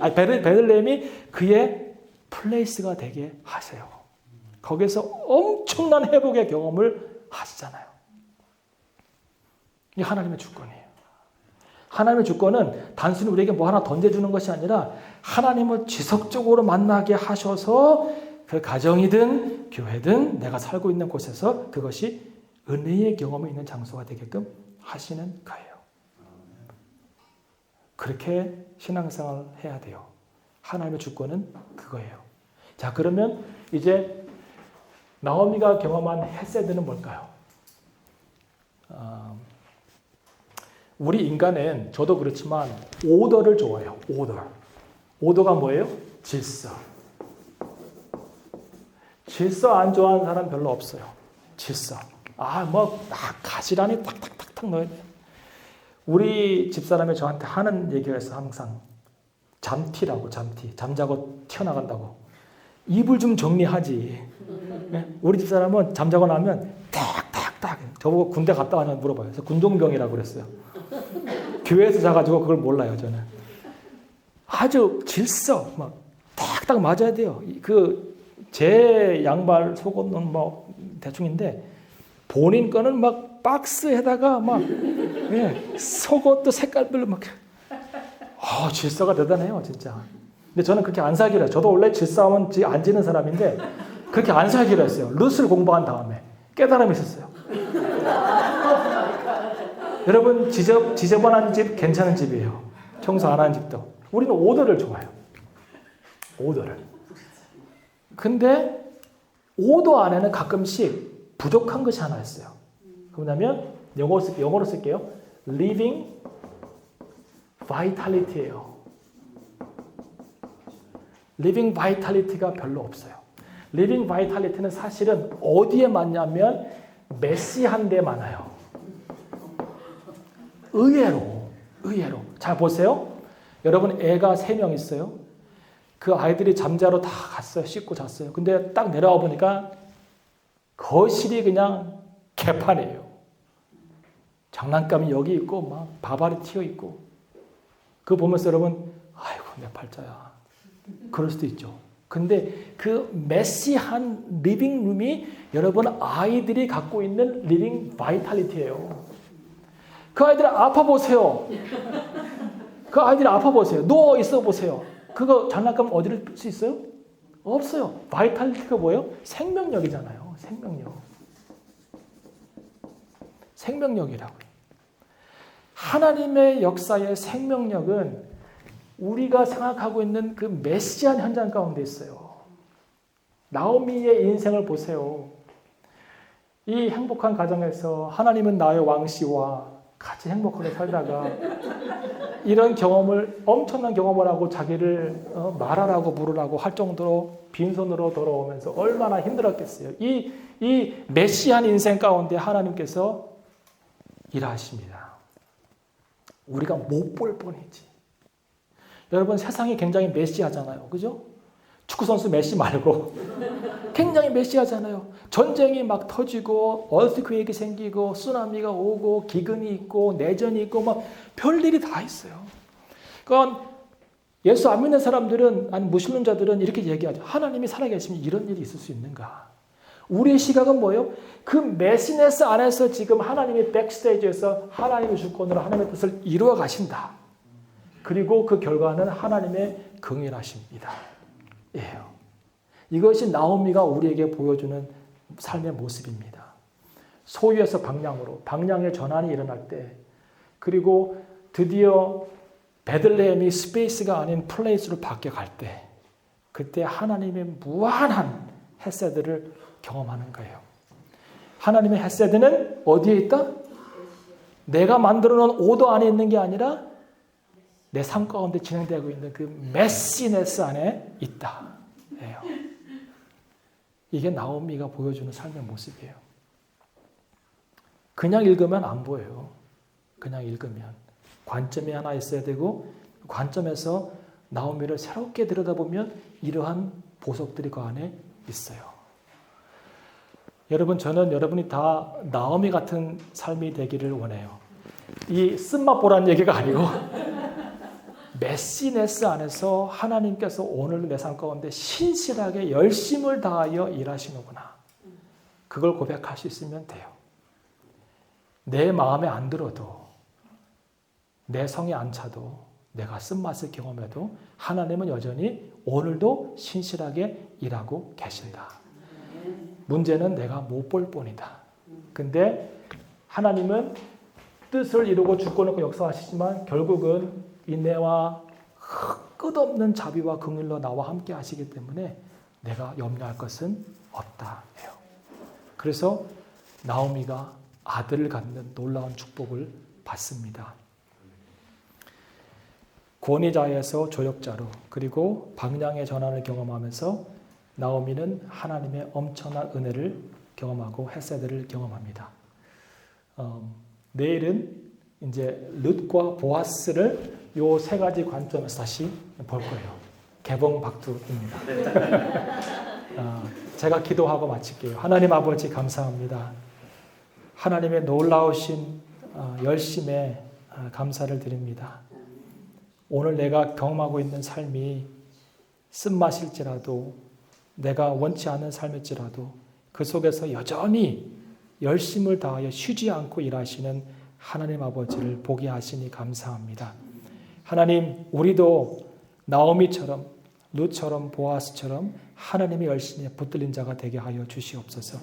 그의 플레이스가 되게 하세요. 거기서 엄청난 회복의 경험을 하시잖아요. 이게 하나님의 주권이에요. 하나님의 주권은 단순히 우리에게 뭐 하나 던져주는 것이 아니라 하나님을 지속적으로 만나게 하셔서 그 가정이든 교회든 내가 살고 있는 곳에서 그것이 은혜의 경험이 있는 장소가 되게끔 하시는 거예요. 그렇게 신앙생활을 해야 돼요. 하나님의 주권은 그거예요. 자, 그러면 이제 나오미가 경험한 헤세드는 뭘까요? 우리 인간은, 저도 그렇지만 오더를 좋아해요. 오더가 뭐예요? 질서. 질서 안 좋아하는 사람 별로 없어요. 질서. 가지런히 탁탁탁탁 넣어야 돼요. 우리 집사람이 저한테 하는 얘기가 있어, 항상. 잠티라고, 잠티. 잠자고 튀어나간다고. 이불 좀 정리하지. 우리 집사람은 잠자고 나면 탁탁탁. 저보고 군대 갔다 왔냐고 물어봐요. 그래서 군동병이라고 그랬어요. 교회에서 자가지고 그걸 몰라요, 저는. 아주 질서, 막 탁탁 맞아야 돼요. 제 양말 속옷은 뭐 대충인데, 본인 거는 막 박스에다가 막, 속옷도 색깔별로 막, 질서가 대단해요, 진짜. 근데 저는 그렇게 안 살기로 해요. 저도 원래 질서하면 안 지는 사람인데, 그렇게 안 살기로 했어요. 룻을 공부한 다음에. 깨달음이 있었어요. 여러분, 지저분한 집 괜찮은 집이에요. 청소 안 하는 집도. 우리는 오더를 좋아해요. 오더를. 근데 오더 안에는 가끔씩 부족한 것이 하나 있어요. 그 뭐냐면 영어로 쓸게요. Living Vitality예요. Living Vitality가 별로 없어요. Living Vitality는 사실은 어디에 많냐면 메시한 데 많아요. 의외로. 잘 보세요. 여러분, 애가 3명 있어요. 그 아이들이 잠자러 다 갔어요. 씻고 잤어요. 근데 딱 내려와 보니까 거실이 그냥 개판이에요. 장난감이 여기 있고 막 바바리 튀어 있고. 그거 보면서 여러분, 내 팔자야. 그럴 수도 있죠. 근데 그 메시한 리빙룸이 여러분 아이들이 갖고 있는 리빙 바이탈리티예요. 그 아이들 아파 보세요. 그 아이들이 아파 보세요. 누워 있어 보세요. 그거 장난감 어디를 쓸 수 있어요? 없어요. 바이탈리티가 뭐예요? 생명력이잖아요. 생명력. 생명력이라고요. 하나님의 역사의 생명력은 우리가 생각하고 있는 그 메시안 현장 가운데 있어요. 나오미의 인생을 보세요. 이 행복한 가정에서 하나님은 나의 왕씨와 같이 행복하게 살다가 이런 경험을 엄청난 경험을 하고 자기를 말하라고 부르라고 할 정도로 빈손으로 돌아오면서 얼마나 힘들었겠어요. 이 메시안 인생 가운데 하나님께서 일하십니다. 우리가 못 볼 뻔이지. 여러분 세상이 굉장히 메시하잖아요. 그죠? 축구선수 메시 말고 굉장히 메시하잖아요. 전쟁이 막 터지고 얼스퀘이크 생기고 쓰나미가 오고 기근이 있고 내전이 있고 막 별일이 다 있어요. 그러니까 예수 안 믿는 사람들은 아니 무신론자들은 이렇게 얘기하죠. 하나님이 살아계시면 이런 일이 있을 수 있는가? 우리의 시각은 뭐예요? 그 메시네스 안에서 지금 하나님이 백스테이지에서 하나님의 주권으로 하나님의 뜻을 이루어 가신다. 그리고 그 결과는 하나님의 긍휼하십니다. 예요. 이것이 나오미가 우리에게 보여주는 삶의 모습입니다. 소유에서 방향으로, 방향의 전환이 일어날 때, 그리고 드디어 베들레헴이 스페이스가 아닌 플레이스로 바뀌어갈 때, 그때 하나님의 무한한 헤세드를 경험하는 거예요. 하나님의 헤세드는 어디에 있다? 내가 만들어 놓은 오더 안에 있는 게 아니라 내 삶 가운데 진행되고 있는 그 메시네스 안에 있다. 이게 나오미가 보여주는 삶의 모습이에요. 그냥 읽으면 안 보여요. 그냥 읽으면. 관점이 하나 있어야 되고 관점에서 나오미를 새롭게 들여다보면 이러한 보석들이 그 안에 있어요. 여러분, 저는 여러분이 다 나오미 같은 삶이 되기를 원해요. 이 쓴맛 보라는 얘기가 아니고 메시네스 안에서 하나님께서 오늘 내 삶 가운데 신실하게 열심을 다하여 일하시는구나. 그걸 고백할 수 있으면 돼요. 내 마음에 안 들어도 내 성에 안 차도 내가 쓴맛을 경험해도 하나님은 여전히 오늘도 신실하게 일하고 계신다. 문제는 내가 못 볼 뿐이다. 근데 하나님은 뜻을 이루고 주권을 역사하시지만 결국은 인내와 끝없는 자비와 긍휼로 나와 함께 하시기 때문에 내가 염려할 것은 없다 해요. 그래서 나오미가 아들을 갖는 놀라운 축복을 받습니다. 권위자에서 조력자로 그리고 방향의 전환을 경험하면서 나오미는 하나님의 엄청난 은혜를 경험하고 헤세드를 경험합니다. 내일은 이제 룻과 보아스를 요 세 가지 관점에서 다시 볼 거예요. 개봉 박두입니다. 제가 기도하고 마칠게요. 하나님 아버지 감사합니다. 하나님의 놀라우신 열심에 감사를 드립니다. 오늘 내가 경험하고 있는 삶이 쓴맛일지라도 내가 원치 않은 삶일지라도 그 속에서 여전히 열심을 다하여 쉬지 않고 일하시는 하나님 아버지를 보게 하시니 감사합니다. 하나님, 우리도 나오미처럼 룻처럼 보아스처럼 하나님의 열심에 붙들린 자가 되게 하여 주시옵소서.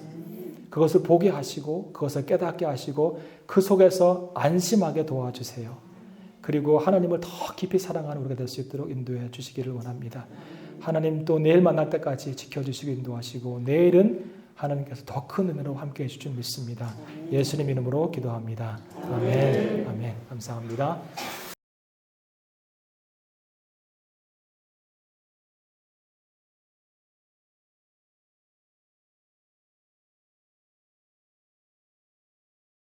그것을 보게 하시고 그것을 깨닫게 하시고 그 속에서 안심하게 도와주세요. 그리고 하나님을 더 깊이 사랑하는 우리가 될 수 있도록 인도해 주시기를 원합니다. 하나님 또 내일 만날 때까지 지켜주시고 인도하시고 내일은 하나님께서 더 큰 은혜로 함께해 주실 줄 믿습니다. 예수님 이름으로 기도합니다. 아멘. 아멘. 감사합니다.